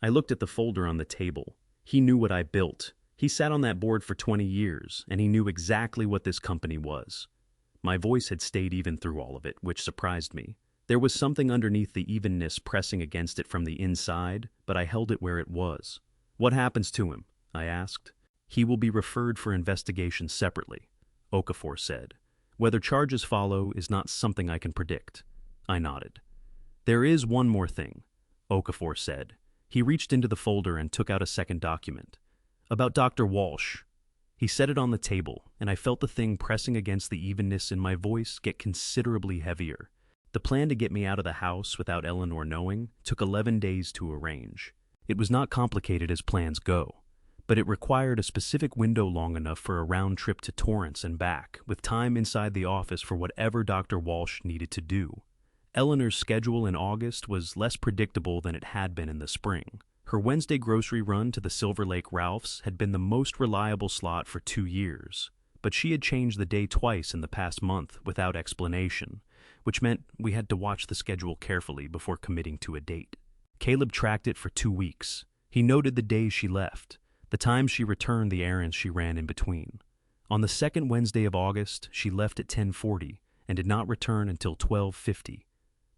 I looked at the folder on the table. He knew what I built. He sat on that board for 20 years, and he knew exactly what this company was. My voice had stayed even through all of it, which surprised me. There was something underneath the evenness pressing against it from the inside, but I held it where it was. "What happens to him?" I asked. "He will be referred for investigation separately," Okafor said. "Whether charges follow is not something I can predict." I nodded. "There is one more thing," Okafor said. He reached into the folder and took out a second document. "About Dr. Walsh." He set it on the table, and I felt the thing pressing against the evenness in my voice get considerably heavier. The plan to get me out of the house without Eleanor knowing took 11 days to arrange. It was not complicated as plans go, but it required a specific window long enough for a round trip to Torrance and back, with time inside the office for whatever Dr. Walsh needed to do. Eleanor's schedule in August was less predictable than it had been in the spring. Her Wednesday grocery run to the Silver Lake Ralph's had been the most reliable slot for 2 years, but she had changed the day twice in the past month without explanation, which meant we had to watch the schedule carefully before committing to a date. Caleb tracked it for 2 weeks. He noted the days she left, the times she returned, the errands she ran in between. On the second Wednesday of August, she left at 10:40 and did not return until 12:50.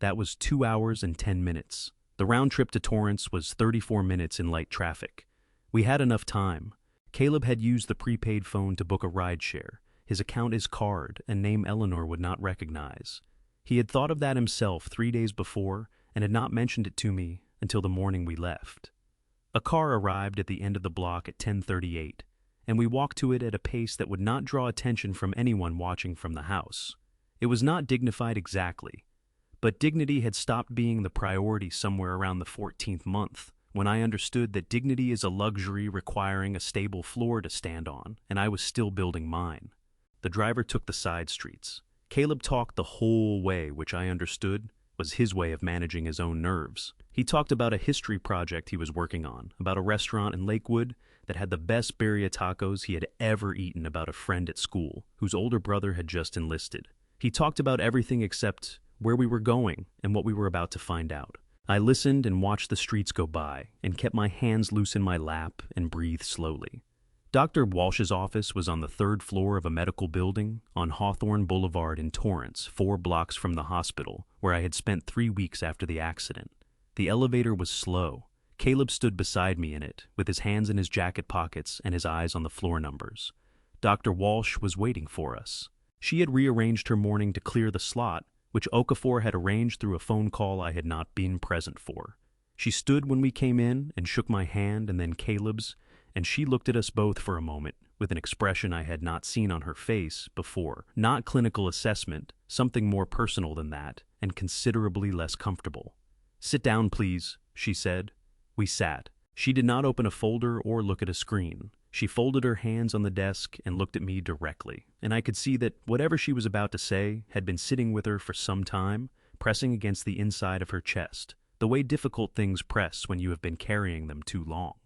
That was 2 hours and 10 minutes. The round trip to Torrance was 34 minutes in light traffic. We had enough time. Caleb had used the prepaid phone to book a rideshare. His account is card, a name Eleanor would not recognize. He had thought of that himself 3 days before and had not mentioned it to me until the morning we left. A car arrived at the end of the block at 10:38, and we walked to it at a pace that would not draw attention from anyone watching from the house. It was not dignified exactly, but dignity had stopped being the priority somewhere around the 14th month, when I understood that dignity is a luxury requiring a stable floor to stand on, and I was still building mine. The driver took the side streets. Caleb talked the whole way, which I understood was his way of managing his own nerves. He talked about a history project he was working on, about a restaurant in Lakewood that had the best birria tacos he had ever eaten, about a friend at school whose older brother had just enlisted. He talked about everything except where we were going and what we were about to find out. I listened and watched the streets go by and kept my hands loose in my lap and breathed slowly. Dr. Walsh's office was on the 3rd floor of a medical building on Hawthorne Boulevard in Torrance, 4 blocks from the hospital, where I had spent 3 weeks after the accident. The elevator was slow. Caleb stood beside me in it, with his hands in his jacket pockets and his eyes on the floor numbers. Dr. Walsh was waiting for us. She had rearranged her morning to clear the slot, which Okafor had arranged through a phone call I had not been present for. She stood when we came in and shook my hand and then Caleb's, and she looked at us both for a moment with an expression I had not seen on her face before. Not clinical assessment, something more personal than that, and considerably less comfortable. "Sit down, please," she said. We sat. She did not open a folder or look at a screen. She folded her hands on the desk and looked at me directly, and I could see that whatever she was about to say had been sitting with her for some time, pressing against the inside of her chest, the way difficult things press when you have been carrying them too long.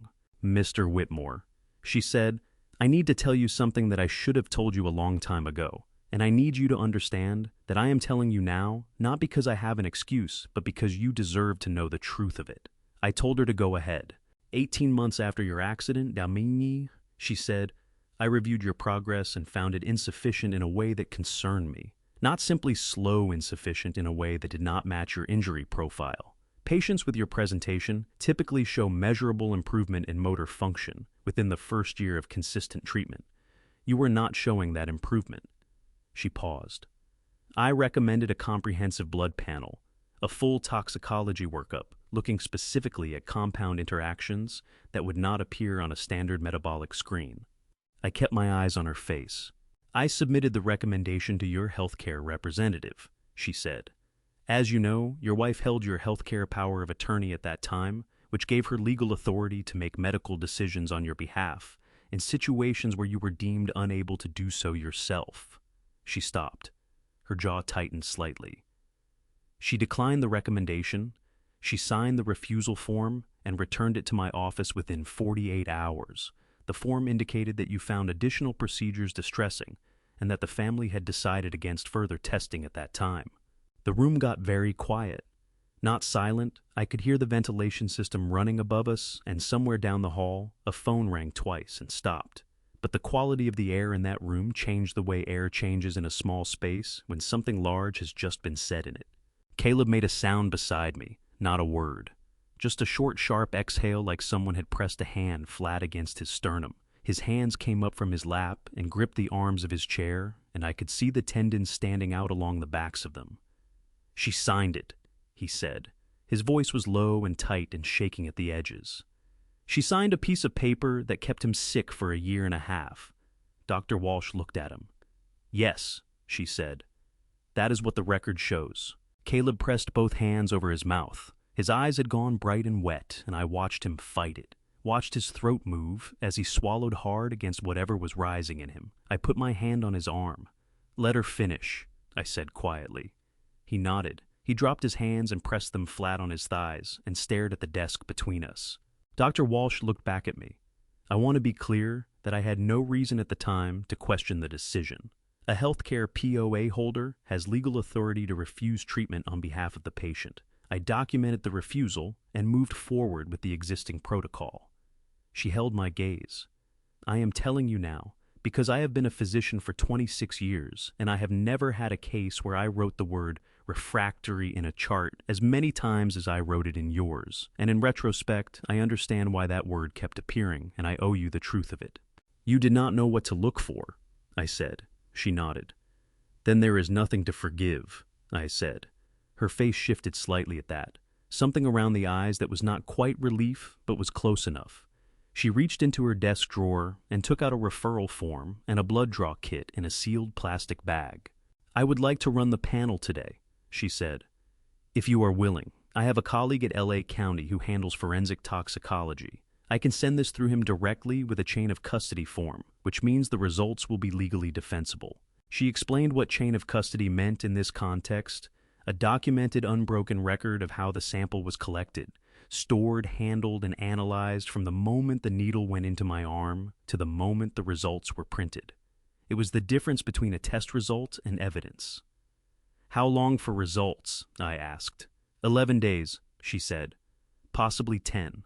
"Mr. Whitmore," she said, "I need to tell you something that I should have told you a long time ago, and I need you to understand that I am telling you now, not because I have an excuse, but because you deserve to know the truth of it." I told her to go ahead. 18 months after your accident, Damini, she said, I reviewed your progress and found it insufficient in a way that concerned me. Not simply slow insufficient in a way that did not match your injury profile. Patients with your presentation typically show measurable improvement in motor function within the first year of consistent treatment. You were not showing that improvement. She paused. I recommended a comprehensive blood panel, a full toxicology workup looking specifically at compound interactions that would not appear on a standard metabolic screen. I kept my eyes on her face. I submitted the recommendation to your healthcare representative, she said. As you know, your wife held your healthcare power of attorney at that time, which gave her legal authority to make medical decisions on your behalf in situations where you were deemed unable to do so yourself. She stopped. Her jaw tightened slightly. She declined the recommendation. She signed the refusal form and returned it to my office within 48 hours. The form indicated that you found additional procedures distressing and that the family had decided against further testing at that time. The room got very quiet. Not silent, I could hear the ventilation system running above us, and somewhere down the hall, a phone rang twice and stopped. But the quality of the air in that room changed the way air changes in a small space when something large has just been said in it. Caleb made a sound beside me, not a word. Just a short, sharp exhale like someone had pressed a hand flat against his sternum. His hands came up from his lap and gripped the arms of his chair, and I could see the tendons standing out along the backs of them. She signed it, he said. His voice was low and tight and shaking at the edges. She signed a piece of paper that kept him sick for a year and a half. Dr. Walsh looked at him. Yes, she said. That is what the record shows. Caleb pressed both hands over his mouth. His eyes had gone bright and wet, and I watched him fight it. Watched his throat move as he swallowed hard against whatever was rising in him. I put my hand on his arm. Let her finish, I said quietly. He nodded. He dropped his hands and pressed them flat on his thighs and stared at the desk between us. Dr. Walsh looked back at me. I want to be clear that I had no reason at the time to question the decision. A healthcare POA holder has legal authority to refuse treatment on behalf of the patient. I documented the refusal and moved forward with the existing protocol. She held my gaze. I am telling you now, because I have been a physician for 26 years, and I have never had a case where I wrote the word refractory in a chart as many times as I wrote it in yours, and in retrospect, I understand why that word kept appearing, and I owe you the truth of it. You did not know what to look for, I said. She nodded. Then there is nothing to forgive, I said. Her face shifted slightly at that, something around the eyes that was not quite relief, but was close enough. She reached into her desk drawer and took out a referral form and a blood draw kit in a sealed plastic bag. I would like to run the panel today, she said. If you are willing, I have a colleague at LA County who handles forensic toxicology. I can send this through him directly with a chain of custody form, which means the results will be legally defensible. She explained what chain of custody meant in this context, a documented, unbroken record of how the sample was collected, stored, handled, and analyzed from the moment the needle went into my arm to the moment the results were printed. It was the difference between a test result and evidence. How long for results? I asked. 11 days, she said. Possibly 10.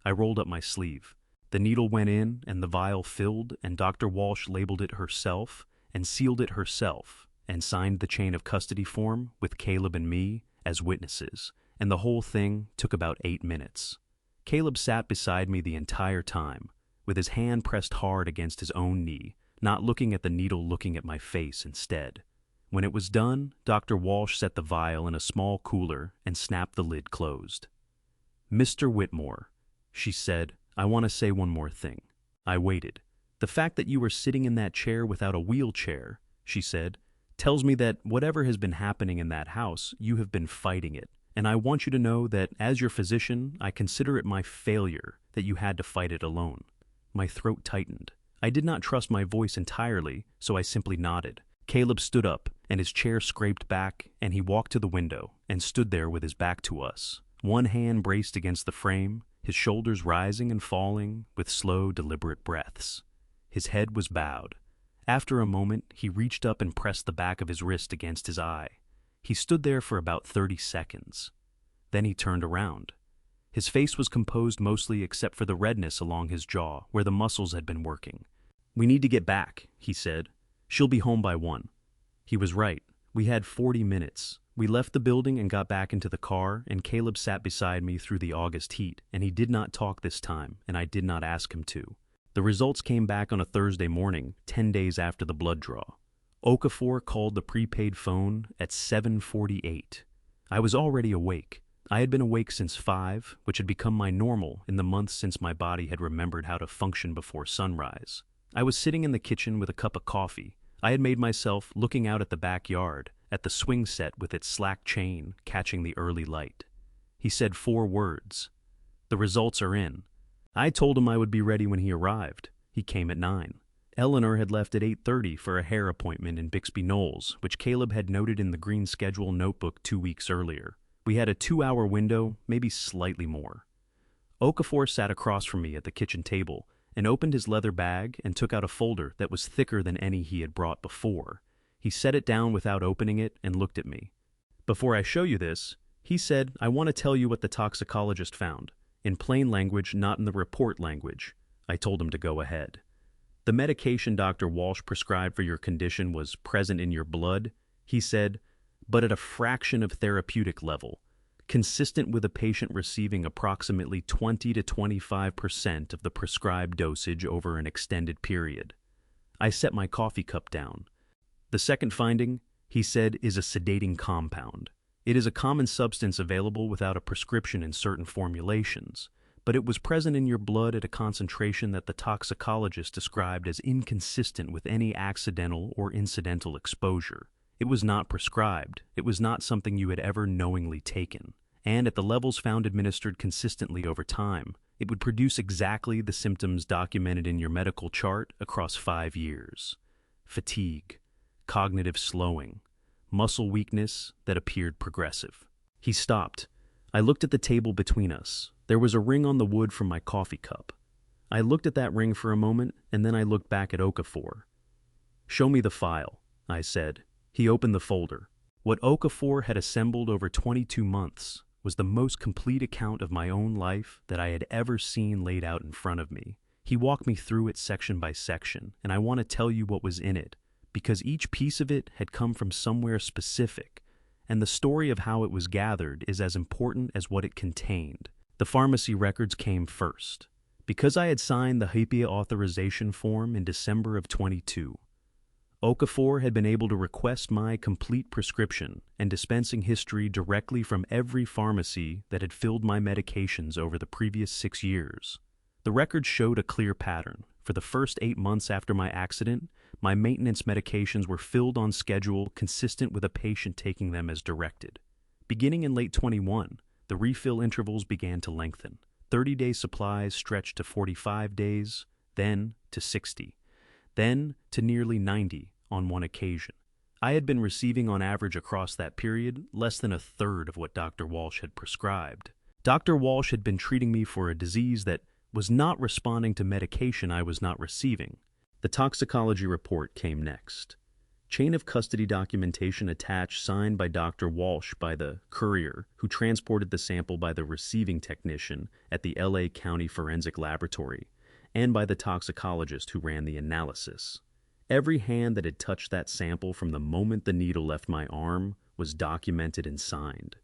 I rolled up my sleeve. The needle went in and the vial filled, and Dr. Walsh labeled it herself and sealed it herself and signed the chain of custody form with Caleb and me as witnesses, and the whole thing took about 8 minutes. Caleb sat beside me the entire time, with his hand pressed hard against his own knee, not looking at the needle, looking at my face instead. When it was done, Dr. Walsh set the vial in a small cooler and snapped the lid closed. Mr. Whitmore, she said, I want to say one more thing. I waited. The fact that you were sitting in that chair without a wheelchair, she said, tells me that whatever has been happening in that house, you have been fighting it. And I want you to know that as your physician, I consider it my failure that you had to fight it alone. My throat tightened. I did not trust my voice entirely, so I simply nodded. Caleb stood up, and his chair scraped back, and he walked to the window and stood there with his back to us. One hand braced against the frame, his shoulders rising and falling with slow, deliberate breaths. His head was bowed. After a moment, he reached up and pressed the back of his wrist against his eye. He stood there for about 30 seconds. Then he turned around. His face was composed mostly except for the redness along his jaw, where the muscles had been working. We need to get back, he said. She'll be home by 1. He was right. We had 40 minutes. We left the building and got back into the car, and Caleb sat beside me through the August heat, and he did not talk this time, and I did not ask him to. The results came back on a Thursday morning, 10 days after the blood draw. Okafor called the prepaid phone at 7:48. I was already awake. I had been awake since 5, which had become my normal in the months since my body had remembered how to function before sunrise. I was sitting in the kitchen with a cup of coffee. I had made myself looking out at the backyard, at the swing set with its slack chain catching the early light. He said 4 words. The results are in. I told him I would be ready when he arrived. He came at 9. Eleanor had left at 8:30 for a hair appointment in Bixby Knolls, which Caleb had noted in the green schedule notebook 2 weeks earlier. We had a 2-hour window, maybe slightly more. Okafor sat across from me at the kitchen table and opened his leather bag and took out a folder that was thicker than any he had brought before. He set it down without opening it and looked at me. Before I show you this, he said, I want to tell you what the toxicologist found. In plain language, not in the report language. I told him to go ahead. The medication Dr. Walsh prescribed for your condition was present in your blood, he said, but at a fraction of therapeutic level, consistent with a patient receiving approximately 20 to 25% of the prescribed dosage over an extended period. I set my coffee cup down. The second finding, he said, is a sedating compound. It is a common substance available without a prescription in certain formulations, but it was present in your blood at a concentration that the toxicologist described as inconsistent with any accidental or incidental exposure. It was not prescribed. It was not something you had ever knowingly taken. And at the levels found administered consistently over time, it would produce exactly the symptoms documented in your medical chart across 5 years. Fatigue, cognitive slowing, muscle weakness that appeared progressive. He stopped. I looked at the table between us. There was a ring on the wood from my coffee cup. I looked at that ring for a moment, and then I looked back at Okafor. Show me the file, I said. He opened the folder. What Okafor had assembled over 22 months was the most complete account of my own life that I had ever seen laid out in front of me. He walked me through it section by section, and I want to tell you what was in it, because each piece of it had come from somewhere specific, and the story of how it was gathered is as important as what it contained. The pharmacy records came first. Because I had signed the HIPAA authorization form in December of 22, Okafor had been able to request my complete prescription and dispensing history directly from every pharmacy that had filled my medications over the previous 6 years. The records showed a clear pattern. For the first 8 months after my accident, my maintenance medications were filled on schedule, consistent with a patient taking them as directed. Beginning in late 21, the refill intervals began to lengthen. 30-day supplies stretched to 45 days, then to 60, then to nearly 90 on one occasion. I had been receiving on average across that period less than a third of what Dr. Walsh had prescribed. Dr. Walsh had been treating me for a disease that was not responding to medication I was not receiving. The toxicology report came next. Chain of custody documentation attached signed by Dr. Walsh by the courier who transported the sample by the receiving technician at the LA County Forensic Laboratory and by the toxicologist who ran the analysis. Every hand that had touched that sample from the moment the needle left my arm was documented and signed.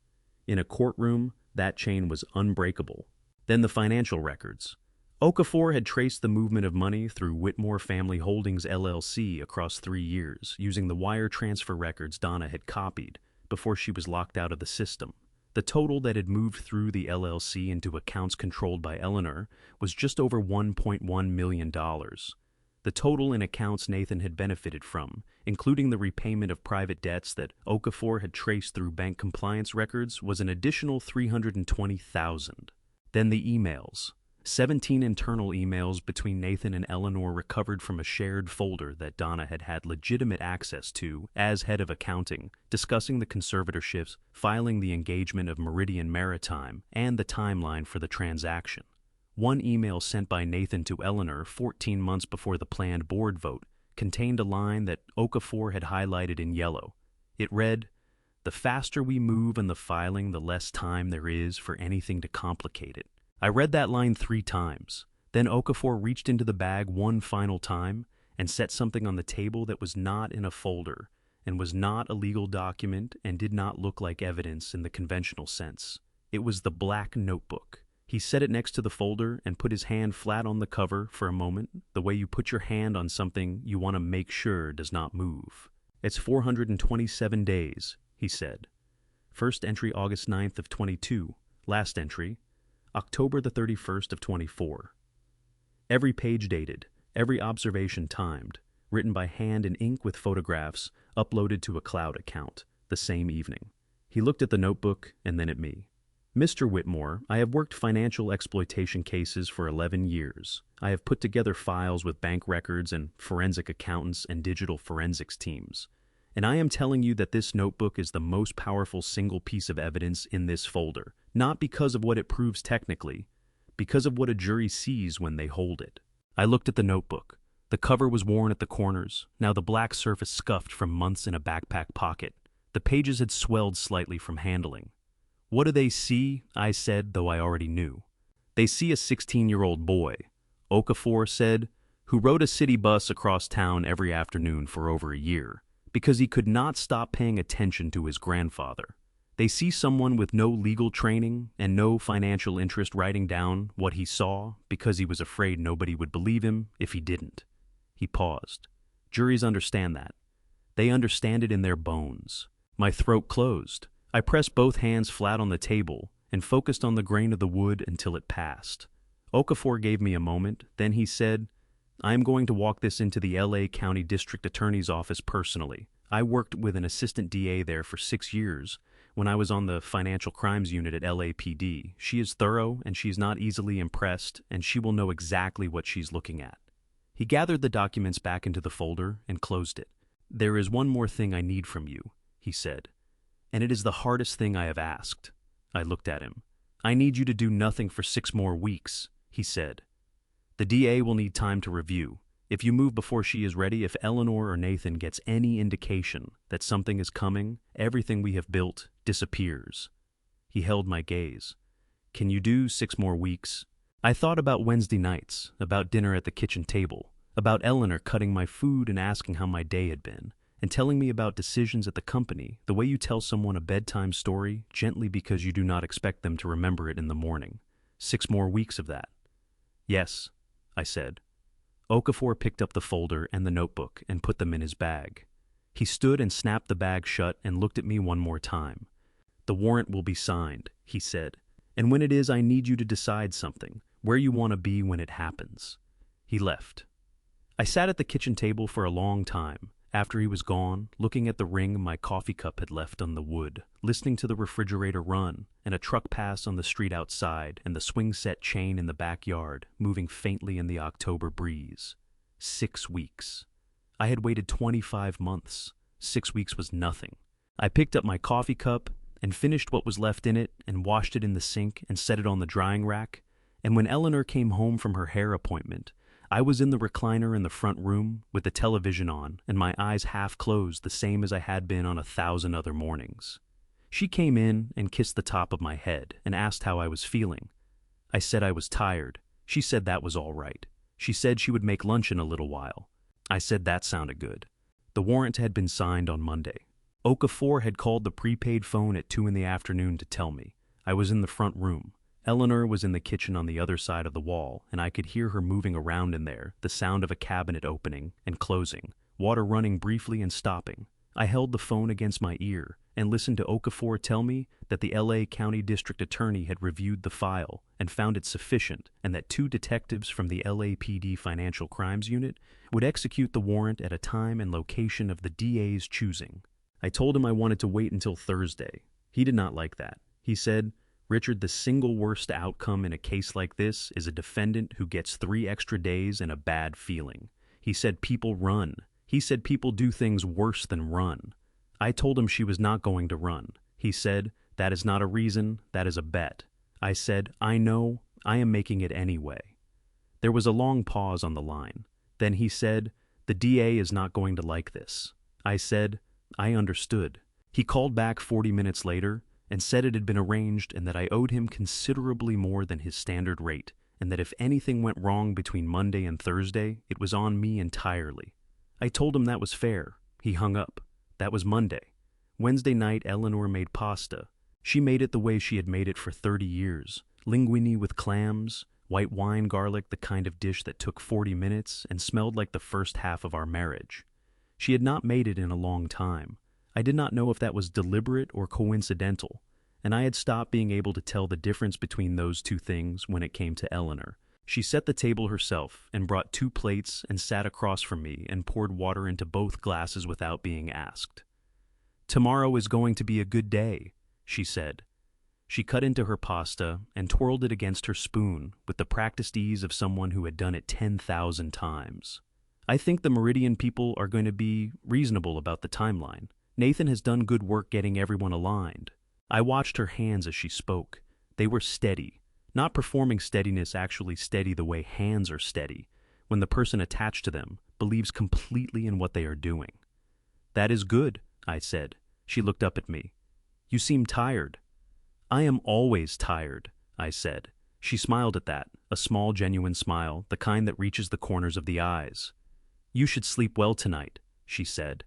In a courtroom, that chain was unbreakable. Then the financial records. Okafor had traced the movement of money through Whitmore Family Holdings LLC across 3 years using the wire transfer records Donna had copied before she was locked out of the system. The total that had moved through the LLC into accounts controlled by Eleanor was just over $1.1 million. The total in accounts Nathan had benefited from, including the repayment of private debts that Okafor had traced through bank compliance records, was an additional $320,000. Then the emails. 17 internal emails between Nathan and Eleanor recovered from a shared folder that Donna had had legitimate access to as head of accounting, discussing the conservatorships, filing the engagement of Meridian Maritime, and the timeline for the transaction. One email sent by Nathan to Eleanor 14 months before the planned board vote contained a line that Okafor had highlighted in yellow. It read, "The faster we move in the filing, the less time there is for anything to complicate it." I read that line 3 times. Then Okafor reached into the bag one final time and set something on the table that was not in a folder and was not a legal document and did not look like evidence in the conventional sense. It was the black notebook. He set it next to the folder and put his hand flat on the cover for a moment, the way you put your hand on something you want to make sure does not move. "It's 427 days, he said. First entry August 9th of 22. Last entry October the 31st of 24. Every page dated, every observation timed, written by hand in ink with photographs, uploaded to a cloud account, the same evening. He looked at the notebook and then at me. "Mr. Whitmore, I have worked financial exploitation cases for 11 years. I have put together files with bank records and forensic accountants and digital forensics teams. And I am telling you that this notebook is the most powerful single piece of evidence in this folder, not because of what it proves technically, because of what a jury sees when they hold it." I looked at the notebook. The cover was worn at the corners, now the black surface scuffed from months in a backpack pocket. The pages had swelled slightly from handling. "What do they see?" I said, though I already knew. "They see a 16-year-old boy," Okafor said, "who rode a city bus across town every afternoon for over a year, because he could not stop paying attention to his grandfather. They see someone with no legal training and no financial interest writing down what he saw because he was afraid nobody would believe him if he didn't." He paused. "Juries understand that. They understand it in their bones." My throat closed. I pressed both hands flat on the table and focused on the grain of the wood until it passed. Okafor gave me a moment, then he said, "I am going to walk this into the LA County District Attorney's office personally. I worked with an assistant DA there for 6 years when I was on the financial crimes unit at LAPD. She is thorough and she is not easily impressed, and she will know exactly what she's looking at." He gathered the documents back into the folder and closed it. "There is one more thing I need from you," he said, "and it is the hardest thing I have asked." I looked at him. "I need you to do nothing for 6 more weeks, he said. "The DA will need time to review. If you move before she is ready, if Eleanor or Nathan gets any indication that something is coming, everything we have built disappears." He held my gaze. "Can you do 6 more weeks?" I thought about Wednesday nights, about dinner at the kitchen table, about Eleanor cutting my food and asking how my day had been, and telling me about decisions at the company, the way you tell someone a bedtime story gently because you do not expect them to remember it in the morning. 6 more weeks of that. Yes, I said. Okafor picked up the folder and the notebook and put them in his bag. He stood and snapped the bag shut and looked at me one more time. The warrant will be signed, he said, and when it is, I need you to decide something, where you want to be when it happens. He left. I sat at the kitchen table for a long time, after he was gone, looking at the ring my coffee cup had left on the wood, listening to the refrigerator run, and a truck pass on the street outside, and the swing-set chain in the backyard, moving faintly in the October breeze. 6 weeks. I had waited 25 months. 6 weeks was nothing. I picked up my coffee cup and finished what was left in it and washed it in the sink and set it on the drying rack, and when Eleanor came home from her hair appointment, I was in the recliner in the front room with the television on and my eyes half closed, the same as I had been on 1,000 other mornings. She came in and kissed the top of my head and asked how I was feeling. I said I was tired. She said that was all right. She said she would make lunch in a little while. I said that sounded good. The warrant had been signed on Monday. Okafor had called the prepaid phone at 2 in the afternoon to tell me. I was in the front room. Eleanor was in the kitchen on the other side of the wall, and I could hear her moving around in there, the sound of a cabinet opening and closing, water running briefly and stopping. I held the phone against my ear and listened to Okafor tell me that the LA County District Attorney had reviewed the file and found it sufficient, and that 2 detectives from the LAPD Financial Crimes Unit would execute the warrant at a time and location of the DA's choosing. I told him I wanted to wait until Thursday. He did not like that. He said, "Richard, the single worst outcome in a case like this is a defendant who gets 3 extra days and a bad feeling." He said people run. He said people do things worse than run. I told him she was not going to run. He said, "That is not a reason, that is a bet." I said, "I know, I am making it anyway." There was a long pause on the line. Then he said, "The DA is not going to like this." I said, "I understood." He called back 40 minutes later and said it had been arranged and that I owed him considerably more than his standard rate, and that if anything went wrong between Monday and Thursday, it was on me entirely. I told him that was fair. He hung up. That was Monday. Wednesday night, Eleanor made pasta. She made it the way she had made it for 30 years. Linguine with clams, white wine garlic, the kind of dish that took 40 minutes and smelled like the first half of our marriage. She had not made it in a long time. I did not know if that was deliberate or coincidental, and I had stopped being able to tell the difference between those two things when it came to Eleanor. She set the table herself and brought 2 plates and sat across from me and poured water into both glasses without being asked. "Tomorrow is going to be a good day," she said. She cut into her pasta and twirled it against her spoon with the practiced ease of someone who had done it 10,000 times. "I think the Meridian people are going to be reasonable about the timeline. Nathan has done good work getting everyone aligned." I watched her hands as she spoke. They were steady. Not performing steadiness, actually steady the way hands are steady, when the person attached to them believes completely in what they are doing. "That is good," I said. She looked up at me. "You seem tired." "I am always tired," I said. She smiled at that, a small, genuine smile, the kind that reaches the corners of the eyes. "You should sleep well tonight," she said.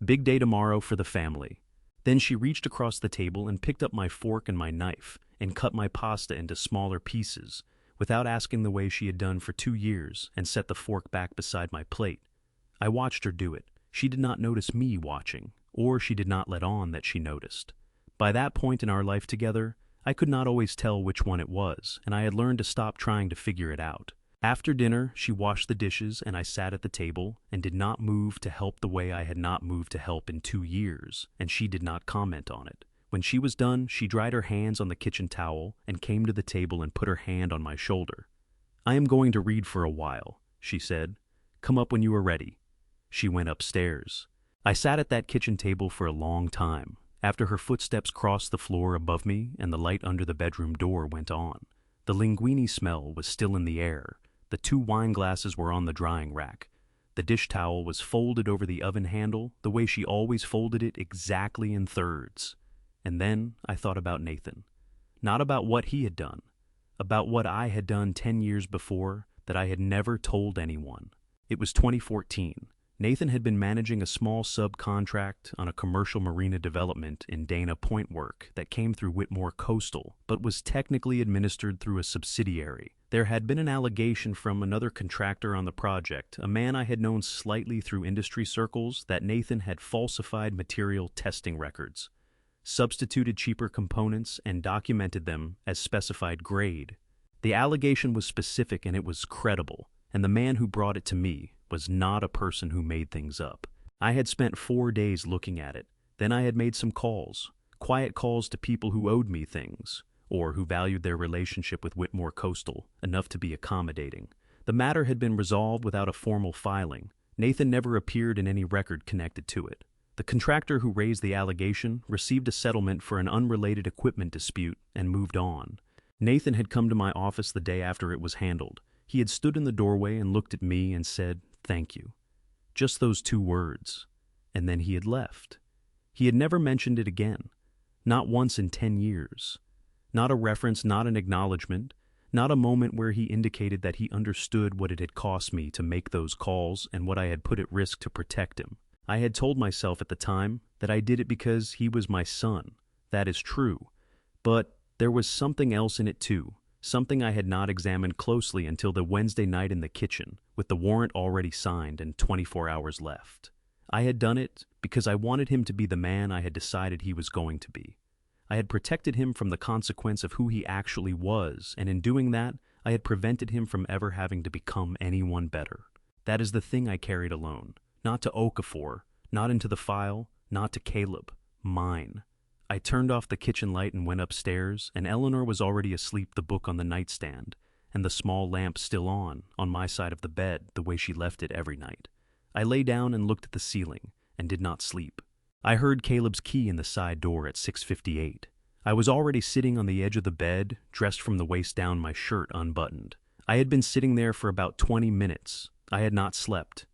"Big day tomorrow for the family." Then she reached across the table and picked up my fork and my knife and cut my pasta into smaller pieces, without asking the way she had done for 2 years, and set the fork back beside my plate. I watched her do it. She did not notice me watching, or she did not let on that she noticed. By that point in our life together, I could not always tell which one it was, and I had learned to stop trying to figure it out. After dinner, she washed the dishes, and I sat at the table and did not move to help the way I had not moved to help in 2 years, and she did not comment on it. When she was done, she dried her hands on the kitchen towel and came to the table and put her hand on my shoulder. "I am going to read for a while," she said. "Come up when you are ready." She went upstairs. I sat at that kitchen table for a long time, after her footsteps crossed the floor above me and the light under the bedroom door went on. The linguine smell was still in the air. The 2 wine glasses were on the drying rack. The dish towel was folded over the oven handle the way she always folded it, exactly in thirds. And then I thought about Nathan. Not about what he had done. about what I had done 10 years before that I had never told anyone. It was 2014. Nathan had been managing a small subcontract on a commercial marina development in Dana Point work that came through Whitmore Coastal, but was technically administered through a subsidiary. There had been an allegation from another contractor on the project, a man I had known slightly through industry circles, that Nathan had falsified material testing records, substituted cheaper components, and documented them as specified grade. The allegation was specific and it was credible, and the man who brought it to me was not a person who made things up. I had spent 4 days looking at it. Then I had made some calls, quiet calls to people who owed me things, or who valued their relationship with Whitmore Coastal enough to be accommodating. The matter had been resolved without a formal filing. Nathan never appeared in any record connected to it. The contractor who raised the allegation received a settlement for an unrelated equipment dispute and moved on. Nathan had come to my office the day after it was handled. He had stood in the doorway and looked at me and said, "Thank you." Just those 2 words. And then he had left. He had never mentioned it again. Not once in 10 years. Not a reference, not an acknowledgement, not a moment where he indicated that he understood what it had cost me to make those calls and what I had put at risk to protect him. I had told myself at the time that I did it because he was my son. That is true. But there was something else in it too. Something I had not examined closely until the Wednesday night in the kitchen, with the warrant already signed and 24 hours left. I had done it because I wanted him to be the man I had decided he was going to be. I had protected him from the consequence of who he actually was, and in doing that, I had prevented him from ever having to become anyone better. That is the thing I carried alone. Not to Okafor, not into the file, not to Caleb. Mine. I turned off the kitchen light and went upstairs, and Eleanor was already asleep, the book on the nightstand, and the small lamp still on my side of the bed, the way she left it every night. I lay down and looked at the ceiling, and did not sleep. I heard Caleb's key in the side door at 6:58. I was already sitting on the edge of the bed, dressed from the waist down, my shirt unbuttoned. I had been sitting there for about 20 minutes. I had not slept.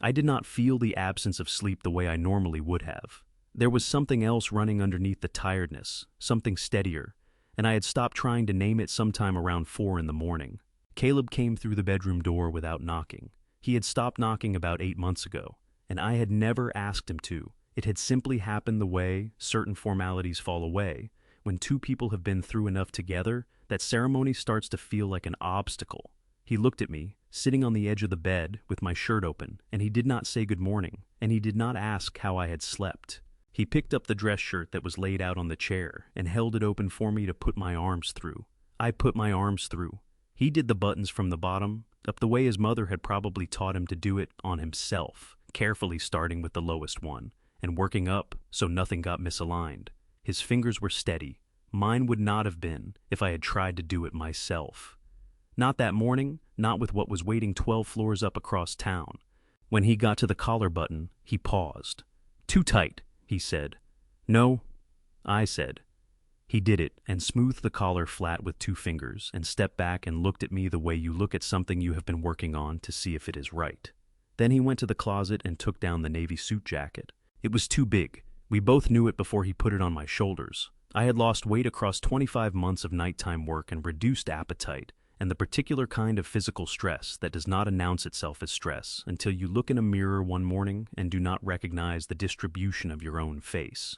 I did not feel the absence of sleep the way I normally would have. There was something else running underneath the tiredness, something steadier, and I had stopped trying to name it sometime around 4 in the morning. Caleb came through the bedroom door without knocking. He had stopped knocking about 8 months ago, and I had never asked him to. It had simply happened the way certain formalities fall away. When 2 people have been through enough together, that ceremony starts to feel like an obstacle. He looked at me, sitting on the edge of the bed with my shirt open, and he did not say good morning, and he did not ask how I had slept. He picked up the dress shirt that was laid out on the chair and held it open for me to put my arms through. I put my arms through. He did the buttons from the bottom, up the way his mother had probably taught him to do it on himself, carefully starting with the lowest one, and working up so nothing got misaligned. His fingers were steady. Mine would not have been if I had tried to do it myself. Not that morning, not with what was waiting 12 floors up across town. When he got to the collar button, he paused. "Too tight," he said. "No," I said. He did it and smoothed the collar flat with 2 fingers and stepped back and looked at me the way you look at something you have been working on to see if it is right. Then he went to the closet and took down the navy suit jacket. It was too big. We both knew it before he put it on my shoulders. I had lost weight across 25 months of nighttime work and reduced appetite, and the particular kind of physical stress that does not announce itself as stress until you look in a mirror one morning and do not recognize the distribution of your own face.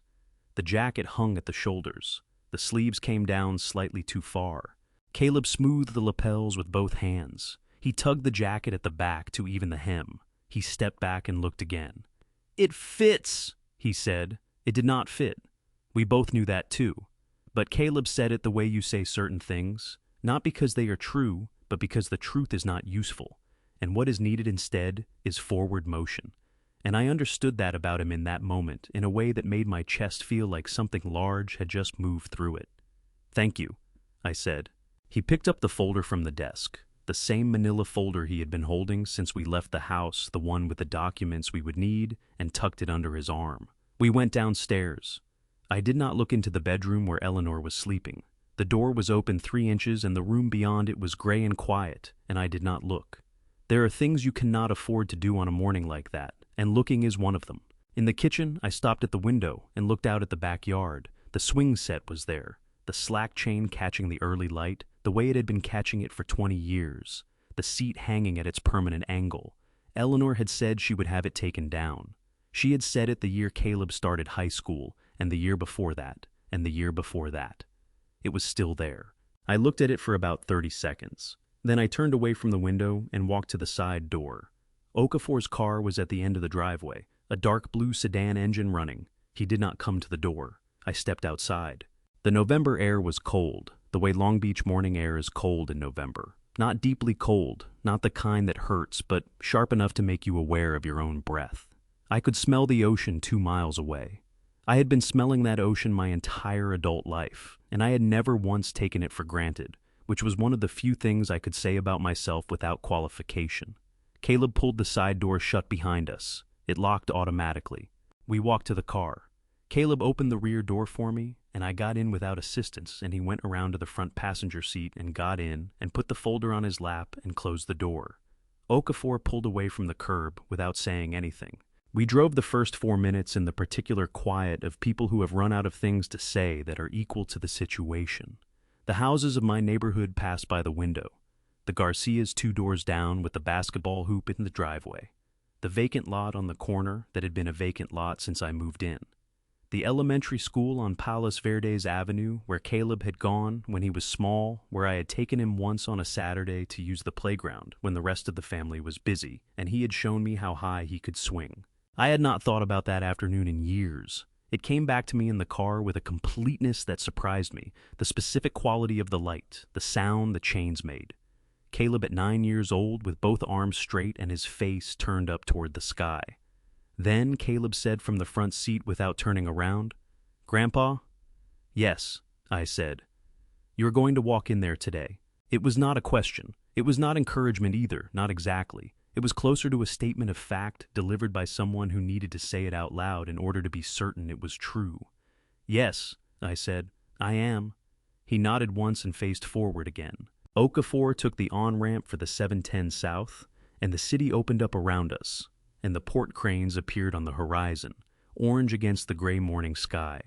The jacket hung at the shoulders. The sleeves came down slightly too far. Caleb smoothed the lapels with both hands. He tugged the jacket at the back to even the hem. He stepped back and looked again. "It fits," he said. It did not fit. We both knew that too. But Caleb said it the way you say certain things, not because they are true, but because the truth is not useful, and what is needed instead is forward motion. And I understood that about him in that moment in a way that made my chest feel like something large had just moved through it. "Thank you," I said. He picked up the folder from the desk, the same manila folder he had been holding since we left the house, the one with the documents we would need, and tucked it under his arm. We went downstairs. I did not look into the bedroom where Eleanor was sleeping. The door was open 3 inches and the room beyond it was gray and quiet, and I did not look. There are things you cannot afford to do on a morning like that, and looking is one of them. In the kitchen, I stopped at the window and looked out at the backyard. The swing set was there, the slack chain catching the early light, the way it had been catching it for 20 years, the seat hanging at its permanent angle. Eleanor had said she would have it taken down. She had said it the year Caleb started high school, and the year before that, and the year before that. It was still there. I looked at it for about 30 seconds. Then I turned away from the window and walked to the side door. Okafor's car was at the end of the driveway, a dark blue sedan engine running. He did not come to the door. I stepped outside. The November air was cold, the way Long Beach morning air is cold in November. Not deeply cold, not the kind that hurts, but sharp enough to make you aware of your own breath. I could smell the ocean 2 miles away. I had been smelling that ocean my entire adult life, and I had never once taken it for granted, which was one of the few things I could say about myself without qualification. Caleb pulled the side door shut behind us. It locked automatically. We walked to the car. Caleb opened the rear door for me, and I got in without assistance, and he went around to the front passenger seat and got in and put the folder on his lap and closed the door. Okafor pulled away from the curb without saying anything. We drove the first 4 minutes in the particular quiet of people who have run out of things to say that are equal to the situation. The houses of my neighborhood passed by the window. The Garcias 2 doors down with the basketball hoop in the driveway. The vacant lot on the corner that had been a vacant lot since I moved in. The elementary school on Palos Verdes Avenue where Caleb had gone when he was small, where I had taken him once on a Saturday to use the playground when the rest of the family was busy, and he had shown me how high he could swing. I had not thought about that afternoon in years. It came back to me in the car with a completeness that surprised me, the specific quality of the light, the sound the chains made. Caleb at 9 years old with both arms straight and his face turned up toward the sky. Then Caleb said from the front seat without turning around, "Grandpa?" "Yes," I said. "You're going to walk in there today." It was not a question. It was not encouragement either, not exactly. It was closer to a statement of fact delivered by someone who needed to say it out loud in order to be certain it was true. "Yes," I said, "I am." He nodded once and faced forward again. Okafor took the on-ramp for the 710 South, and the city opened up around us, and the port cranes appeared on the horizon, orange against the gray morning sky.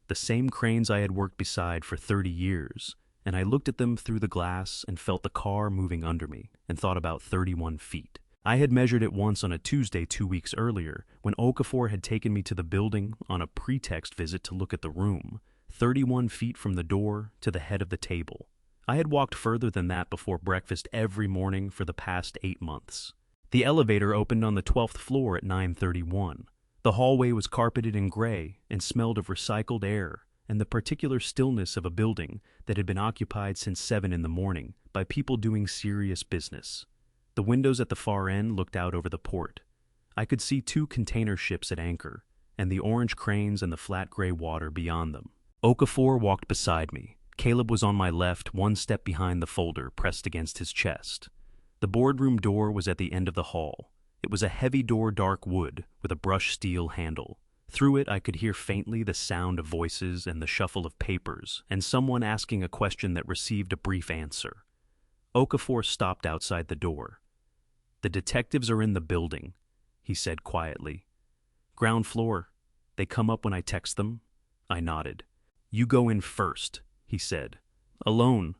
The same cranes I had worked beside for 30 years, and I looked at them through the glass and felt the car moving under me, and thought about 31 feet. I had measured it once on a Tuesday 2 weeks earlier, when Okafor had taken me to the building on a pretext visit to look at the room, 31 feet from the door to the head of the table. I had walked further than that before breakfast every morning for the past 8 months. The elevator opened on the 12th floor at 9:31. The hallway was carpeted in gray and smelled of recycled air and the particular stillness of a building that had been occupied since 7 in the morning by people doing serious business. The windows at the far end looked out over the port. I could see 2 container ships at anchor, and the orange cranes and the flat gray water beyond them. Okafor walked beside me. Caleb was on my left, 1 step behind the folder pressed against his chest. The boardroom door was at the end of the hall. It was a heavy door, dark wood, with a brushed steel handle. Through it I could hear faintly the sound of voices and the shuffle of papers, and someone asking a question that received a brief answer. Okafor stopped outside the door. "The detectives are in the building," he said quietly. "Ground floor. They come up when I text them." I nodded. "You go in first," he said. "Alone."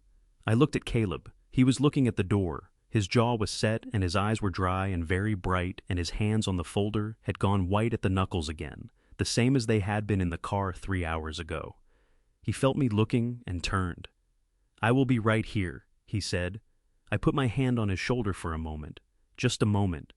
I looked at Caleb. He was looking at the door. His jaw was set and his eyes were dry and very bright, and his hands on the folder had gone white at the knuckles again, the same as they had been in the car 3 hours ago. He felt me looking and turned. "I will be right here," he said. I put my hand on his shoulder for a moment, just a moment.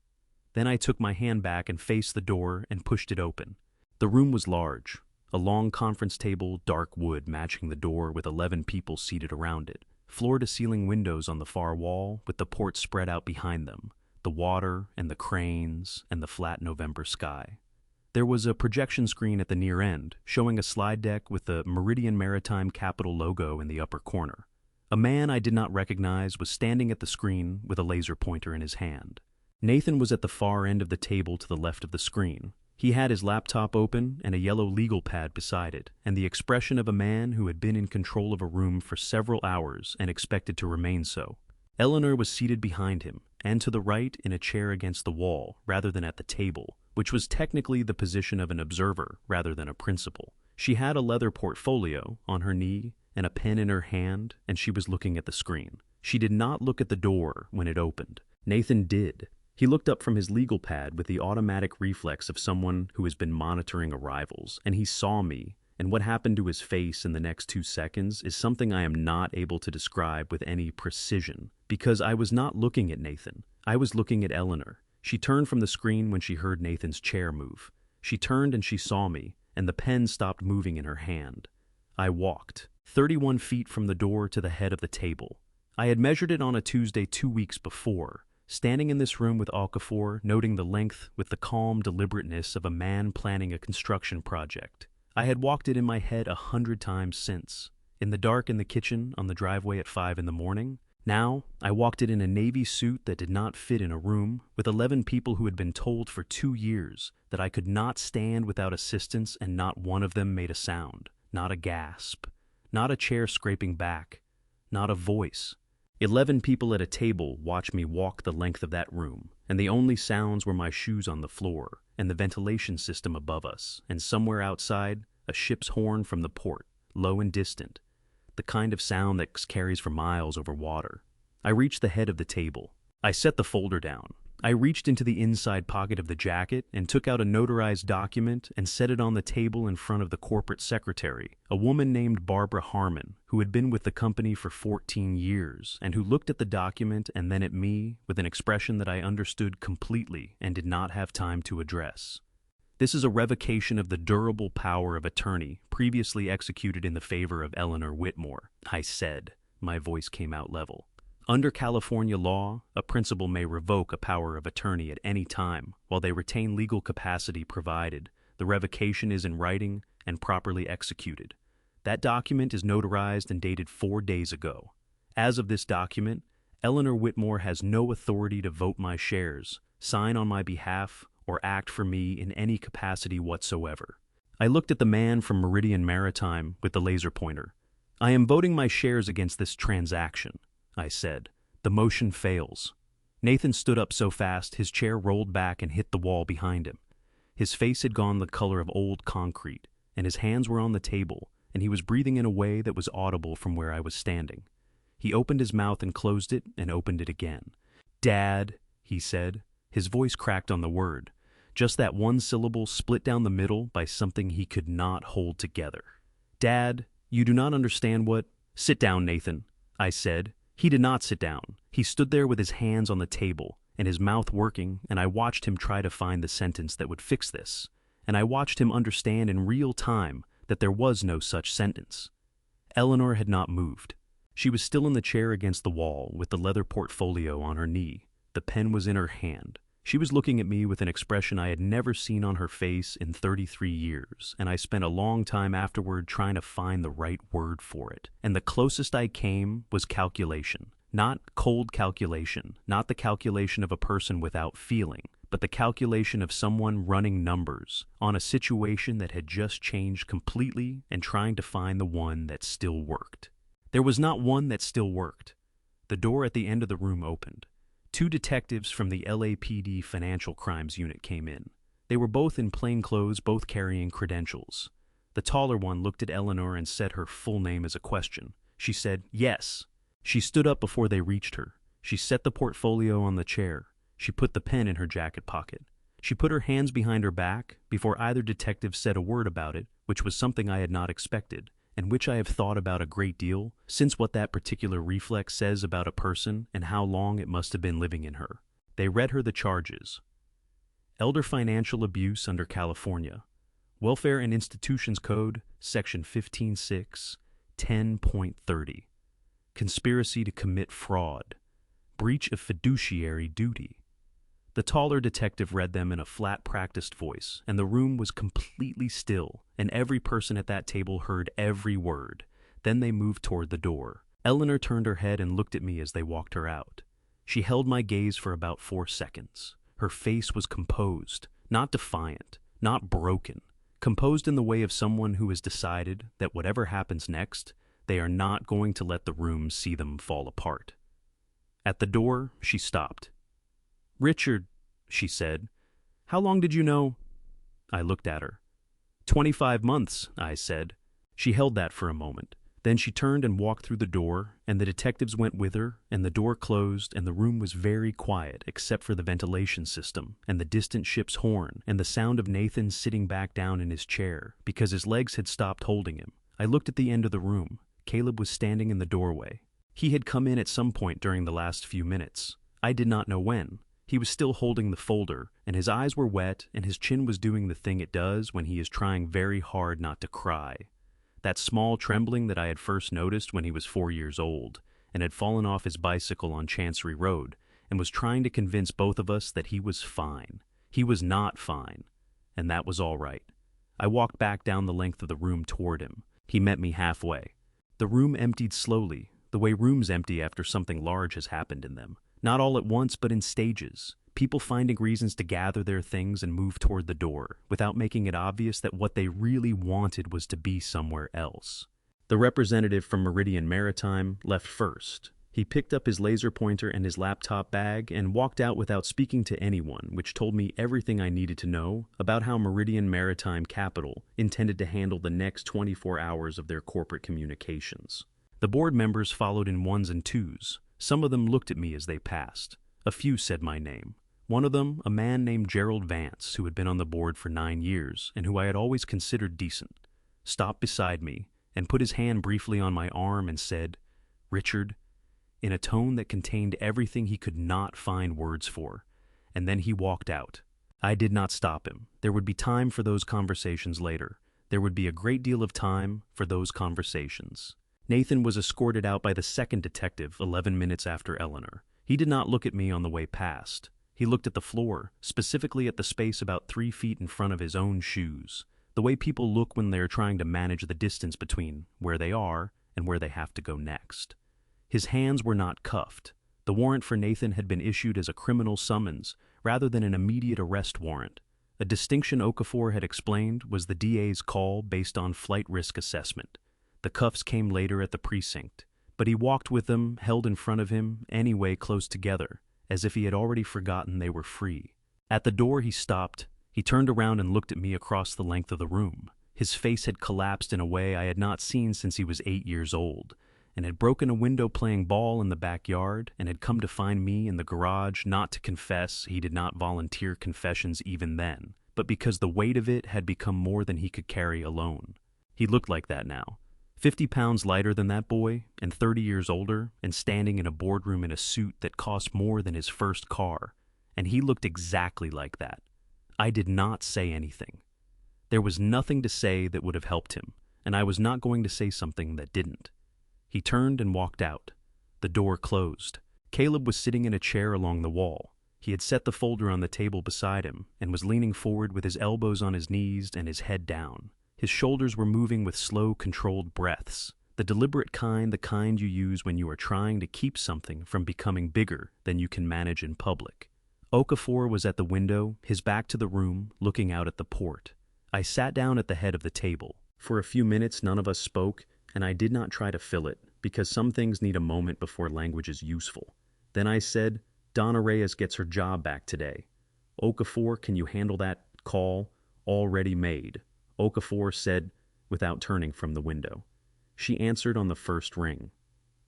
Then I took my hand back and faced the door and pushed it open. The room was large. A long conference table, dark wood matching the door with 11 people seated around it. Floor-to-ceiling windows on the far wall with the port spread out behind them, the water and the cranes and the flat November sky. There was a projection screen at the near end, showing a slide deck with the Meridian Maritime Capital logo in the upper corner. A man I did not recognize was standing at the screen with a laser pointer in his hand. Nathan was at the far end of the table to the left of the screen. He had his laptop open and a yellow legal pad beside it, and the expression of a man who had been in control of a room for several hours and expected to remain so. Eleanor was seated behind him, and to the right in a chair against the wall, rather than at the table, which was technically the position of an observer rather than a principal. She had a leather portfolio on her knee and a pen in her hand, and she was looking at the screen. She did not look at the door when it opened. Nathan did. He looked up from his legal pad with the automatic reflex of someone who has been monitoring arrivals, and he saw me, and what happened to his face in the next 2 seconds is something I am not able to describe with any precision, because I was not looking at Nathan. I was looking at Eleanor. She turned from the screen when she heard Nathan's chair move. She turned and she saw me, and the pen stopped moving in her hand. I walked 31 feet from the door to the head of the table. I had measured it on a Tuesday 2 weeks before, standing in this room with Okafor, noting the length with the calm deliberateness of a man planning a construction project. I had walked it in my head 100 times since. In the dark in the kitchen, on the driveway at 5 in the morning. Now, I walked it in a navy suit that did not fit in a room, with 11 people who had been told for 2 years that I could not stand without assistance, and not one of them made a sound, not a gasp, not a chair scraping back, not a voice. 11 people at a table watched me walk the length of that room, and the only sounds were my shoes on the floor, and the ventilation system above us, and somewhere outside, a ship's horn from the port, low and distant, the kind of sound that carries for miles over water. I reached the head of the table. I set the folder down. I reached into the inside pocket of the jacket and took out a notarized document and set it on the table in front of the corporate secretary, a woman named Barbara Harmon, who had been with the company for 14 years, and who looked at the document and then at me with an expression that I understood completely and did not have time to address. This is a revocation of the durable power of attorney previously executed in the favor of Eleanor Whitmore, I said. My voice came out level. Under California law, a principal may revoke a power of attorney at any time while they retain legal capacity provided the revocation is in writing and properly executed. That document is notarized and dated 4 days ago. As of this document, Eleanor Whitmore has no authority to vote my shares, sign on my behalf, or act for me in any capacity whatsoever. I looked at the man from Meridian Maritime with the laser pointer. I am voting my shares against this transaction, I said. The motion fails. Nathan stood up so fast his chair rolled back and hit the wall behind him. His face had gone the color of old concrete, and his hands were on the table, and he was breathing in a way that was audible from where I was standing. He opened his mouth and closed it and opened it again. "Dad," he said. His voice cracked on the word. Just that one syllable split down the middle by something he could not hold together. "Dad, you do not understand what—" "Sit down, Nathan," I said. He did not sit down. He stood there with his hands on the table and his mouth working, and I watched him try to find the sentence that would fix this, and I watched him understand in real time that there was no such sentence. Eleanor had not moved. She was still in the chair against the wall with the leather portfolio on her knee. The pen was in her hand. She was looking at me with an expression I had never seen on her face in 33 years, and I spent a long time afterward trying to find the right word for it. And the closest I came was calculation. Not cold calculation, not the calculation of a person without feeling, but the calculation of someone running numbers on a situation that had just changed completely and trying to find the one that still worked. There was not one that still worked. The door at the end of the room opened. 2 detectives from the LAPD Financial Crimes Unit came in. They were both in plain clothes, both carrying credentials. The taller one looked at Eleanor and said her full name as a question. She said, "Yes." She stood up before they reached her. She set the portfolio on the chair. She put the pen in her jacket pocket. She put her hands behind her back before either detective said a word about it, which was something I had not expected, and which I have thought about a great deal, since what that particular reflex says about a person and how long it must have been living in her. They read her the charges. Elder financial abuse under California. Welfare and Institutions Code, Section 15.6, 10.30. Conspiracy to commit fraud. Breach of fiduciary duty. The taller detective read them in a flat, practiced voice, and the room was completely still, and every person at that table heard every word. Then they moved toward the door. Eleanor turned her head and looked at me as they walked her out. She held my gaze for about 4 seconds. Her face was composed, not defiant, not broken, composed in the way of someone who has decided that whatever happens next, they are not going to let the room see them fall apart. At the door, she stopped. "Richard," she said, "how long did you know?" I looked at her. 25 months, I said. She held that for a moment. Then she turned and walked through the door, and the detectives went with her, and the door closed, and the room was very quiet except for the ventilation system, and the distant ship's horn, and the sound of Nathan sitting back down in his chair, because his legs had stopped holding him. I looked at the end of the room. Caleb was standing in the doorway. He had come in at some point during the last few minutes. I did not know when. He was still holding the folder, and his eyes were wet, and his chin was doing the thing it does when he is trying very hard not to cry. That small trembling that I had first noticed when he was 4 years old, and had fallen off his bicycle on Chancery Road, and was trying to convince both of us that he was fine. He was not fine, and that was all right. I walked back down the length of the room toward him. He met me halfway. The room emptied slowly, the way rooms empty after something large has happened in them. Not all at once, but in stages. People finding reasons to gather their things and move toward the door, without making it obvious that what they really wanted was to be somewhere else. The representative from Meridian Maritime left first. He picked up his laser pointer and his laptop bag and walked out without speaking to anyone, which told me everything I needed to know about how Meridian Maritime Capital intended to handle the next 24 hours of their corporate communications. The board members followed in ones and twos. Some of them looked at me as they passed. A few said my name. One of them, a man named Gerald Vance, who had been on the board for 9 years and who I had always considered decent, stopped beside me and put his hand briefly on my arm and said, "Richard," in a tone that contained everything he could not find words for, and then he walked out. I did not stop him. There would be time for those conversations later. There would be a great deal of time for those conversations. Nathan was escorted out by the second detective 11 minutes after Eleanor. He did not look at me on the way past. He looked at the floor, specifically at the space about 3 feet in front of his own shoes, the way people look when they are trying to manage the distance between where they are and where they have to go next. His hands were not cuffed. The warrant for Nathan had been issued as a criminal summons rather than an immediate arrest warrant. A distinction Okafor had explained was the DA's call based on flight risk assessment. The cuffs came later at the precinct, but he walked with them, held in front of him, anyway close together, as if he had already forgotten they were free. At the door he stopped. He turned around and looked at me across the length of the room. His face had collapsed in a way I had not seen since he was 8 years old, and had broken a window playing ball in the backyard, and had come to find me in the garage, not to confess. He did not volunteer confessions even then, but because the weight of it had become more than he could carry alone. He looked like that now. 50 pounds lighter than that boy, and 30 years older, and standing in a boardroom in a suit that cost more than his first car, and he looked exactly like that. I did not say anything. There was nothing to say that would have helped him, and I was not going to say something that didn't. He turned and walked out. The door closed. Caleb was sitting in a chair along the wall. He had set the folder on the table beside him, and was leaning forward with his elbows on his knees and his head down. His shoulders were moving with slow, controlled breaths, the deliberate kind, the kind you use when you are trying to keep something from becoming bigger than you can manage in public. Okafor was at the window, his back to the room, looking out at the port. I sat down at the head of the table. For a few minutes none of us spoke, and I did not try to fill it, because some things need a moment before language is useful. Then I said, "Donna Reyes gets her job back today. Okafor, can you handle that call? Already made." Okafor said, without turning from the window. She answered on the first ring.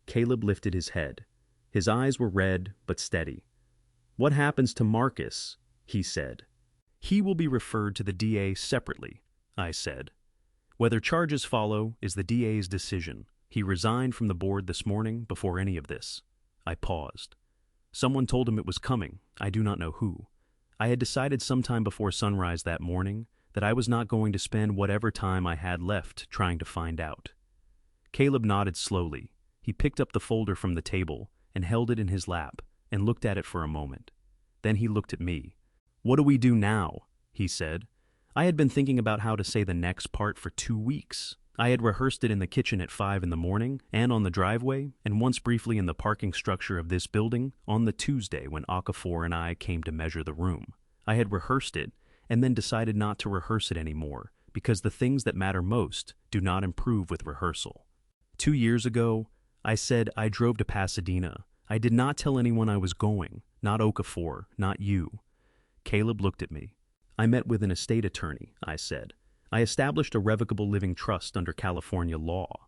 Caleb lifted his head. His eyes were red, but steady. "What happens to Marcus?" he said. "He will be referred to the DA separately," I said. "Whether charges follow is the DA's decision. He resigned from the board this morning before any of this." I paused. Someone told him it was coming. I do not know who. I had decided sometime before sunrise that morning that I was not going to spend whatever time I had left trying to find out. Caleb nodded slowly. He picked up the folder from the table and held it in his lap and looked at it for a moment. Then he looked at me. "What do we do now?" he said. I had been thinking about how to say the next part for 2 weeks. I had rehearsed it in the kitchen at 5 in the morning, and on the driveway, and once briefly in the parking structure of this building on the Tuesday when Okafor and I came to measure the room. I had rehearsed it, and then decided not to rehearse it anymore, because the things that matter most do not improve with rehearsal. 2 years ago, I said I drove to Pasadena. I did not tell anyone I was going, not Okafor, not you. Caleb looked at me. "I met with an estate attorney," I said. "I established a revocable living trust under California law."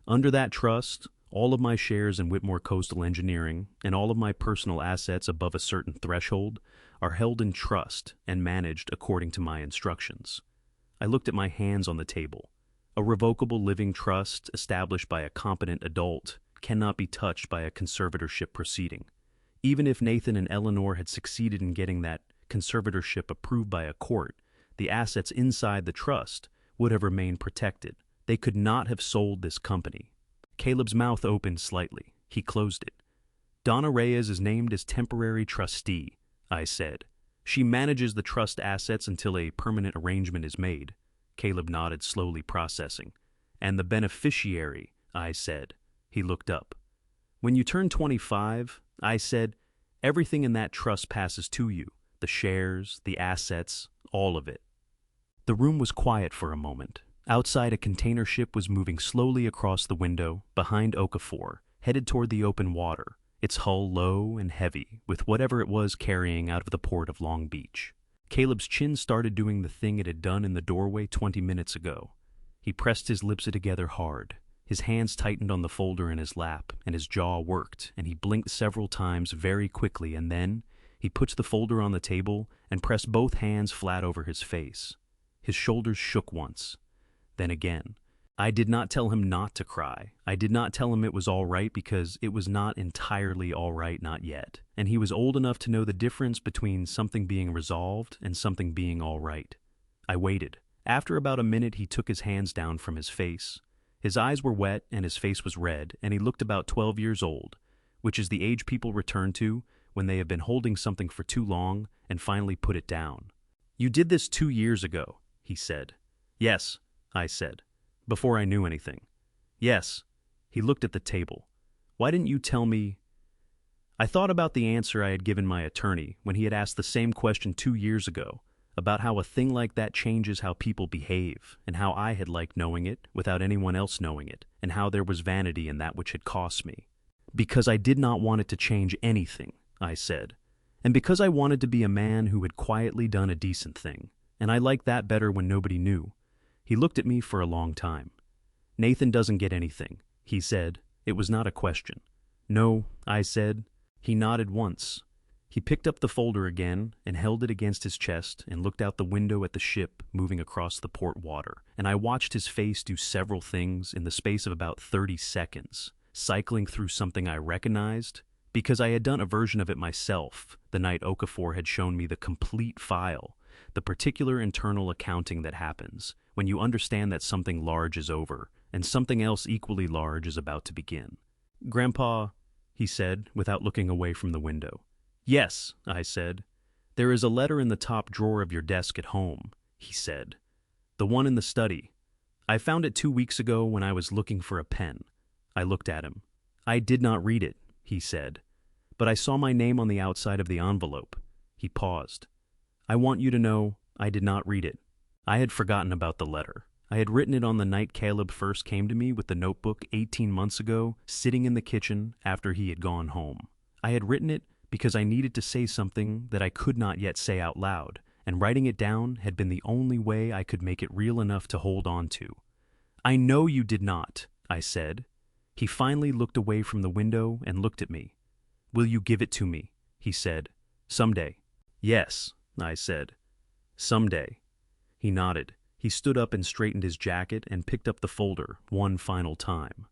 Under that trust, all of my shares in Whitmore Coastal Engineering and all of my personal assets above a certain threshold are held in trust and managed according to my instructions. I looked at my hands on the table. A revocable living trust established by a competent adult cannot be touched by a conservatorship proceeding. Even if Nathan and Eleanor had succeeded in getting that conservatorship approved by a court, the assets inside the trust would have remained protected. They could not have sold this company. Caleb's mouth opened slightly. He closed it. Donna Reyes is named as temporary trustee, I said. She manages the trust assets until a permanent arrangement is made. Caleb nodded, slowly processing. And the beneficiary, I said. He looked up. When you turn 25, I said, everything in that trust passes to you. The shares, the assets, all of it. The room was quiet for a moment. Outside, a container ship was moving slowly across the window, behind Okafor, headed toward the open water, its hull low and heavy, with whatever it was carrying out of the port of Long Beach. Caleb's chin started doing the thing it had done in the doorway 20 minutes ago. He pressed his lips together hard. His hands tightened on the folder in his lap, and his jaw worked, and he blinked several times very quickly, and then he put the folder on the table and pressed both hands flat over his face. His shoulders shook once. Then again. I did not tell him not to cry. I did not tell him it was all right because it was not entirely all right, not yet. And he was old enough to know the difference between something being resolved and something being all right. I waited. After about a minute, he took his hands down from his face. His eyes were wet and his face was red, and he looked about 12 years old, which is the age people return to when they have been holding something for too long and finally put it down. You did this 2 years ago, he said. Yes, I said, before I knew anything. Yes. He looked at the table. Why didn't you tell me? I thought about the answer I had given my attorney when he had asked the same question 2 years ago, about how a thing like that changes how people behave, and how I had liked knowing it without anyone else knowing it, and how there was vanity in that which had cost me. Because I did not want it to change anything, I said, and because I wanted to be a man who had quietly done a decent thing, and I liked that better when nobody knew. He looked at me for a long time. Nathan doesn't get anything, he said. It was not a question. No, I said. He nodded once. He picked up the folder again and held it against his chest and looked out the window at the ship moving across the port water, and I watched his face do several things in the space of about 30 seconds, cycling through something I recognized, because I had done a version of it myself the night Okafor had shown me the complete file, the particular internal accounting that happens when you understand that something large is over and something else equally large is about to begin. Grandpa, he said, without looking away from the window. Yes, I said. There is a letter in the top drawer of your desk at home, he said. The one in the study. I found it 2 weeks ago when I was looking for a pen. I looked at him. I did not read it, he said, but I saw my name on the outside of the envelope. He paused. I want you to know I did not read it. I had forgotten about the letter. I had written it on the night Caleb first came to me with the notebook 18 months ago, sitting in the kitchen after he had gone home. I had written it because I needed to say something that I could not yet say out loud, and writing it down had been the only way I could make it real enough to hold on to. I know you did not, I said. He finally looked away from the window and looked at me. Will you give it to me? He said. Someday. Yes, I said. Someday. He nodded. He stood up and straightened his jacket and picked up the folder one final time.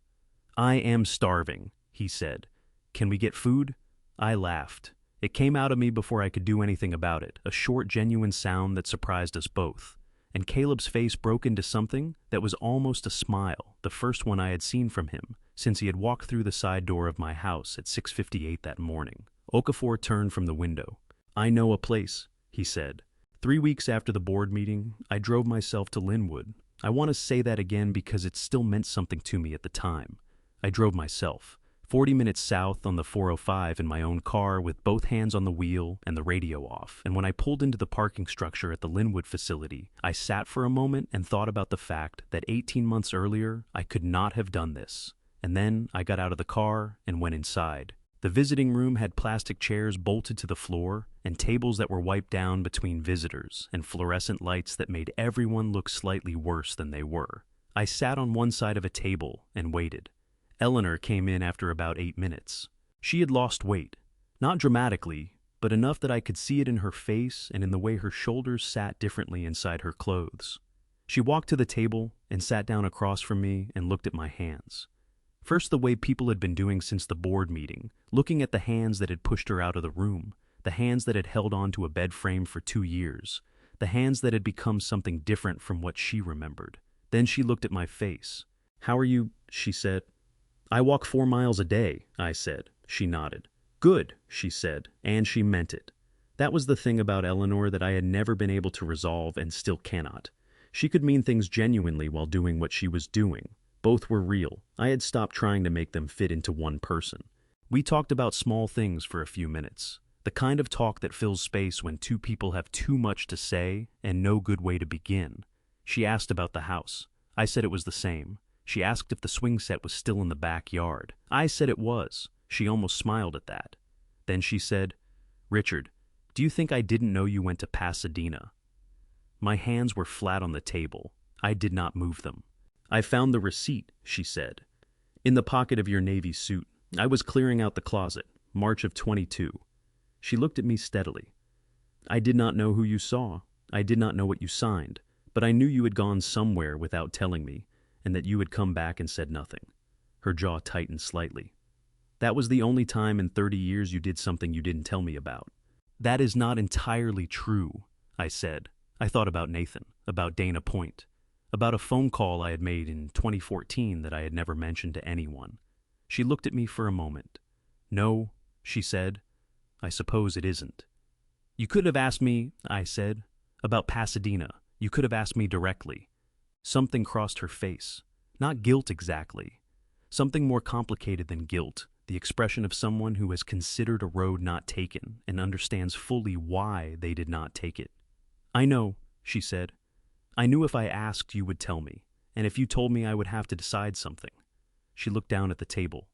I am starving, he said. Can we get food? I laughed. It came out of me before I could do anything about it, a short, genuine sound that surprised us both. And Caleb's face broke into something that was almost a smile, the first one I had seen from him since he had walked through the side door of my house at 6:58 that morning. Okafor turned from the window. I know a place, he said. 3 weeks after the board meeting, I drove myself to Linwood. I want to say that again because it still meant something to me at the time. I drove myself, 40 minutes south on the 405 in my own car with both hands on the wheel and the radio off. And when I pulled into the parking structure at the Linwood facility, I sat for a moment and thought about the fact that 18 months earlier, I could not have done this. And then I got out of the car and went inside. The visiting room had plastic chairs bolted to the floor and tables that were wiped down between visitors and fluorescent lights that made everyone look slightly worse than they were. I sat on one side of a table and waited. Eleanor came in after about 8 minutes. She had lost weight. Not dramatically, but enough that I could see it in her face and in the way her shoulders sat differently inside her clothes. She walked to the table and sat down across from me and looked at my hands. First, the way people had been doing since the board meeting, looking at the hands that had pushed her out of the room, the hands that had held onto a bed frame for 2 years, the hands that had become something different from what she remembered. Then she looked at my face. "How are you?" she said. "I walk 4 miles a day," I said. She nodded. "Good," she said, and she meant it. That was the thing about Eleanor that I had never been able to resolve and still cannot. She could mean things genuinely while doing what she was doing. Both were real. I had stopped trying to make them fit into one person. We talked about small things for a few minutes. The kind of talk that fills space when two people have too much to say and no good way to begin. She asked about the house. I said it was the same. She asked if the swing set was still in the backyard. I said it was. She almost smiled at that. Then she said, "Richard, do you think I didn't know you went to Pasadena?" My hands were flat on the table. I did not move them. "I found the receipt," she said. "In the pocket of your navy suit. I was clearing out the closet, March of 22. She looked at me steadily. "I did not know who you saw. I did not know what you signed, but I knew you had gone somewhere without telling me, and that you had come back and said nothing." Her jaw tightened slightly. "That was the only time in 30 years you did something you didn't tell me about." "That is not entirely true," I said. I thought about Nathan, about Dana Point, about a phone call I had made in 2014 that I had never mentioned to anyone. She looked at me for a moment. "No," she said, "I suppose it isn't." "You could have asked me," I said, "about Pasadena. You could have asked me directly." Something crossed her face. Not guilt exactly. Something more complicated than guilt. The expression of someone who has considered a road not taken and understands fully why they did not take it. "I know," she said. "I knew if I asked you would tell me, and if you told me I would have to decide something." She looked down at the table.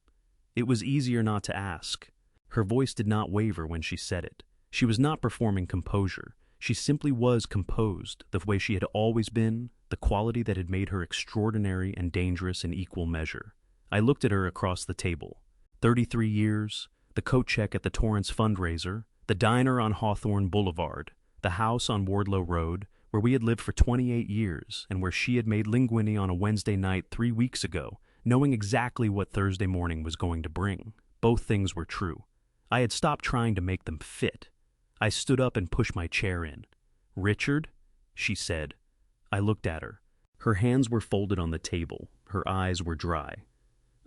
It was easier not to ask. Her voice did not waver when she said it. She was not performing composure. She simply was composed, the way she had always been, the quality that had made her extraordinary and dangerous in equal measure. I looked at her across the table. 33 years, the coat check at the Torrance fundraiser, the diner on Hawthorne Boulevard, the house on Wardlow Road, where we had lived for 28 years and where she had made linguine on a Wednesday night 3 weeks ago, knowing exactly what Thursday morning was going to bring. Both things were true. I had stopped trying to make them fit. I stood up and pushed my chair in. "Richard?" she said. I looked at her. Her hands were folded on the table. Her eyes were dry.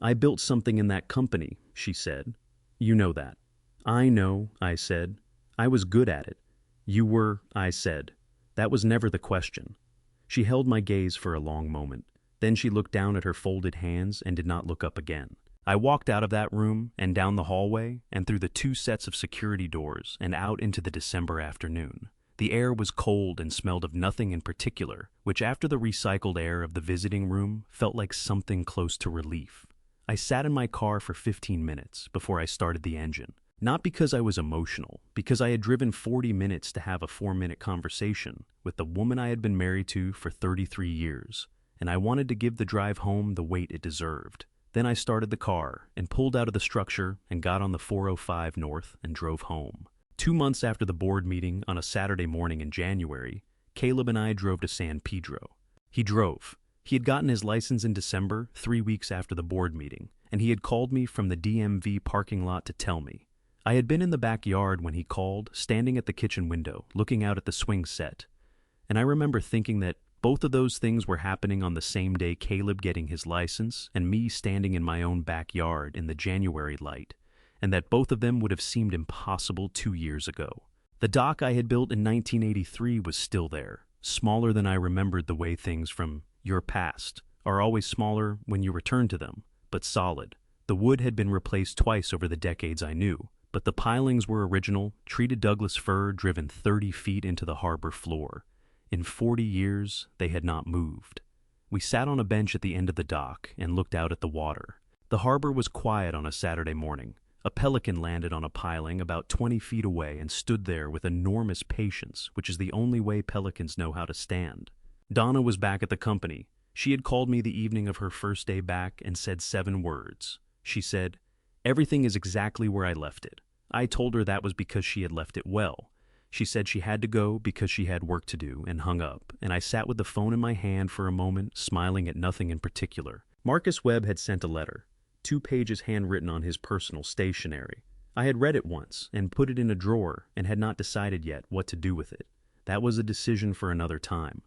"I built something in that company," she said. "You know that." "I know," I said. "I was good at it." "You were," I said. "That was never the question." She held my gaze for a long moment. Then she looked down at her folded hands and did not look up again. I walked out of that room and down the hallway and through the 2 sets of security doors and out into the December afternoon. The air was cold and smelled of nothing in particular, which after the recycled air of the visiting room felt like something close to relief. I sat in my car for 15 minutes before I started the engine. Not because I was emotional, because I had driven 40 minutes to have a 4-minute conversation with the woman I had been married to for 33 years, and I wanted to give the drive home the weight it deserved. Then I started the car and pulled out of the structure and got on the 405 North and drove home. 2 months after the board meeting on a Saturday morning in January, Caleb and I drove to San Pedro. He drove. He had gotten his license in December, 3 weeks after the board meeting, and he had called me from the DMV parking lot to tell me. I had been in the backyard when he called, standing at the kitchen window, looking out at the swing set. And I remember thinking that both of those things were happening on the same day Caleb getting his license and me standing in my own backyard in the January light, and that both of them would have seemed impossible 2 years ago. The dock I had built in 1983 was still there, smaller than I remembered, the way things from your past are always smaller when you return to them, but solid. The wood had been replaced twice over the decades I knew, but the pilings were original, treated Douglas fir driven 30 feet into the harbor floor. In 40 years, they had not moved. We sat on a bench at the end of the dock and looked out at the water. The harbor was quiet on a Saturday morning. A pelican landed on a piling about 20 feet away and stood there with enormous patience, which is the only way pelicans know how to stand. Donna was back at the company. She had called me the evening of her first day back and said 7 words. She said, "Everything is exactly where I left it." I told her that was because she had left it well. She said she had to go because she had work to do and hung up, and I sat with the phone in my hand for a moment, smiling at nothing in particular. Marcus Webb had sent a letter, 2 pages handwritten on his personal stationery. I had read it once and put it in a drawer and had not decided yet what to do with it. That was a decision for another time.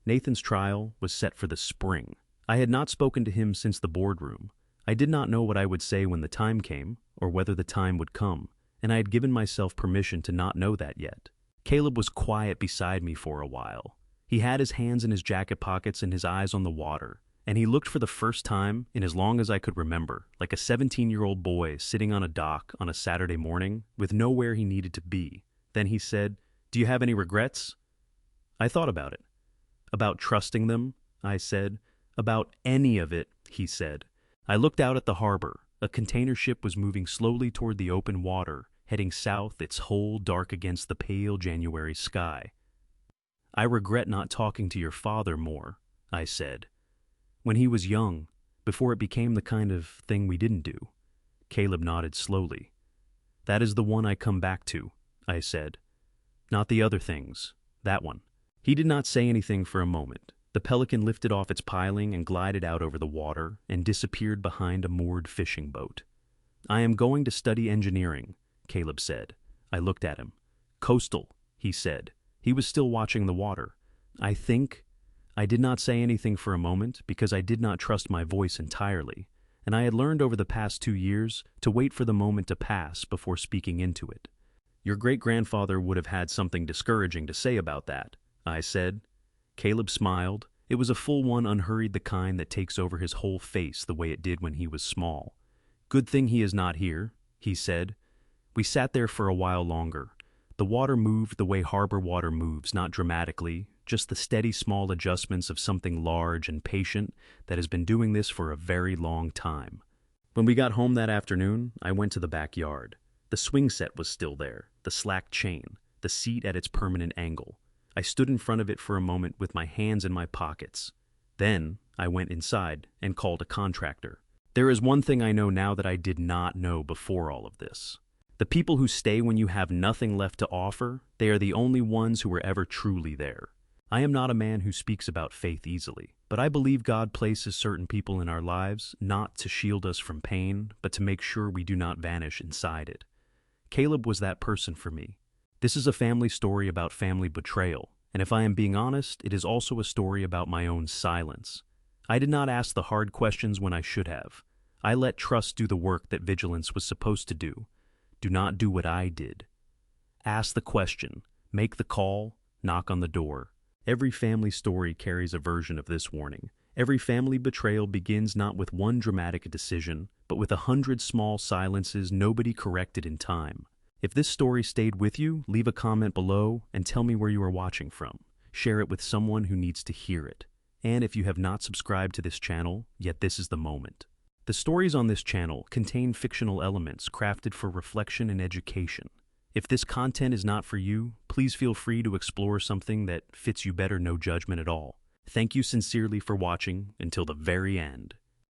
Nathan's trial was set for the spring. I had not spoken to him since the boardroom. I did not know what I would say when the time came, or whether the time would come, and I had given myself permission to not know that yet. Caleb was quiet beside me for a while. He had his hands in his jacket pockets and his eyes on the water, and he looked for the first time in as long as I could remember, like a 17-year-old boy sitting on a dock on a Saturday morning with nowhere he needed to be. Then he said, "Do you have any regrets?" I thought about it. "About trusting them?" I said. "About any of it," he said. I looked out at the harbor. A container ship was moving slowly toward the open water, heading south, its hull dark against the pale January sky. "I regret not talking to your father more," I said. "When he was young, before it became the kind of thing we didn't do." Caleb nodded slowly. "That is the one I come back to," I said. "Not the other things, that one." He did not say anything for a moment. The Pelican lifted off its piling and glided out over the water and disappeared behind a moored fishing boat. "I am going to study engineering," Caleb said. I looked at him. "Coastal," he said. He was still watching the water. I did not say anything for a moment because I did not trust my voice entirely, and I had learned over the past 2 years to wait for the moment to pass before speaking into it. "Your great-grandfather would have had something discouraging to say about that," I said. Caleb smiled. It was a full one, unhurried, the kind that takes over his whole face the way it did when he was small. "Good thing he is not here," he said. We sat there for a while longer. The water moved the way harbor water moves, not dramatically, just the steady small adjustments of something large and patient that has been doing this for a very long time. When we got home that afternoon, I went to the backyard. The swing set was still there, the slack chain, the seat at its permanent angle. I stood in front of it for a moment with my hands in my pockets. Then I went inside and called a contractor. There is one thing I know now that I did not know before all of this. The people who stay when you have nothing left to offer, they are the only ones who are ever truly there. I am not a man who speaks about faith easily, but I believe God places certain people in our lives not to shield us from pain, but to make sure we do not vanish inside it. Caleb was that person for me. This is a family story about family betrayal, and if I am being honest, it is also a story about my own silence. I did not ask the hard questions when I should have. I let trust do the work that vigilance was supposed to do. Do not do what I did. Ask the question, make the call, knock on the door. Every family story carries a version of this warning. Every family betrayal begins not with one dramatic decision, but with 100 small silences nobody corrected in time. If this story stayed with you, leave a comment below and tell me where you are watching from. Share it with someone who needs to hear it. And if you have not subscribed to this channel, yet this is the moment. The stories on this channel contain fictional elements crafted for reflection and education. If this content is not for you, please feel free to explore something that fits you better, no judgment at all. Thank you sincerely for watching until the very end.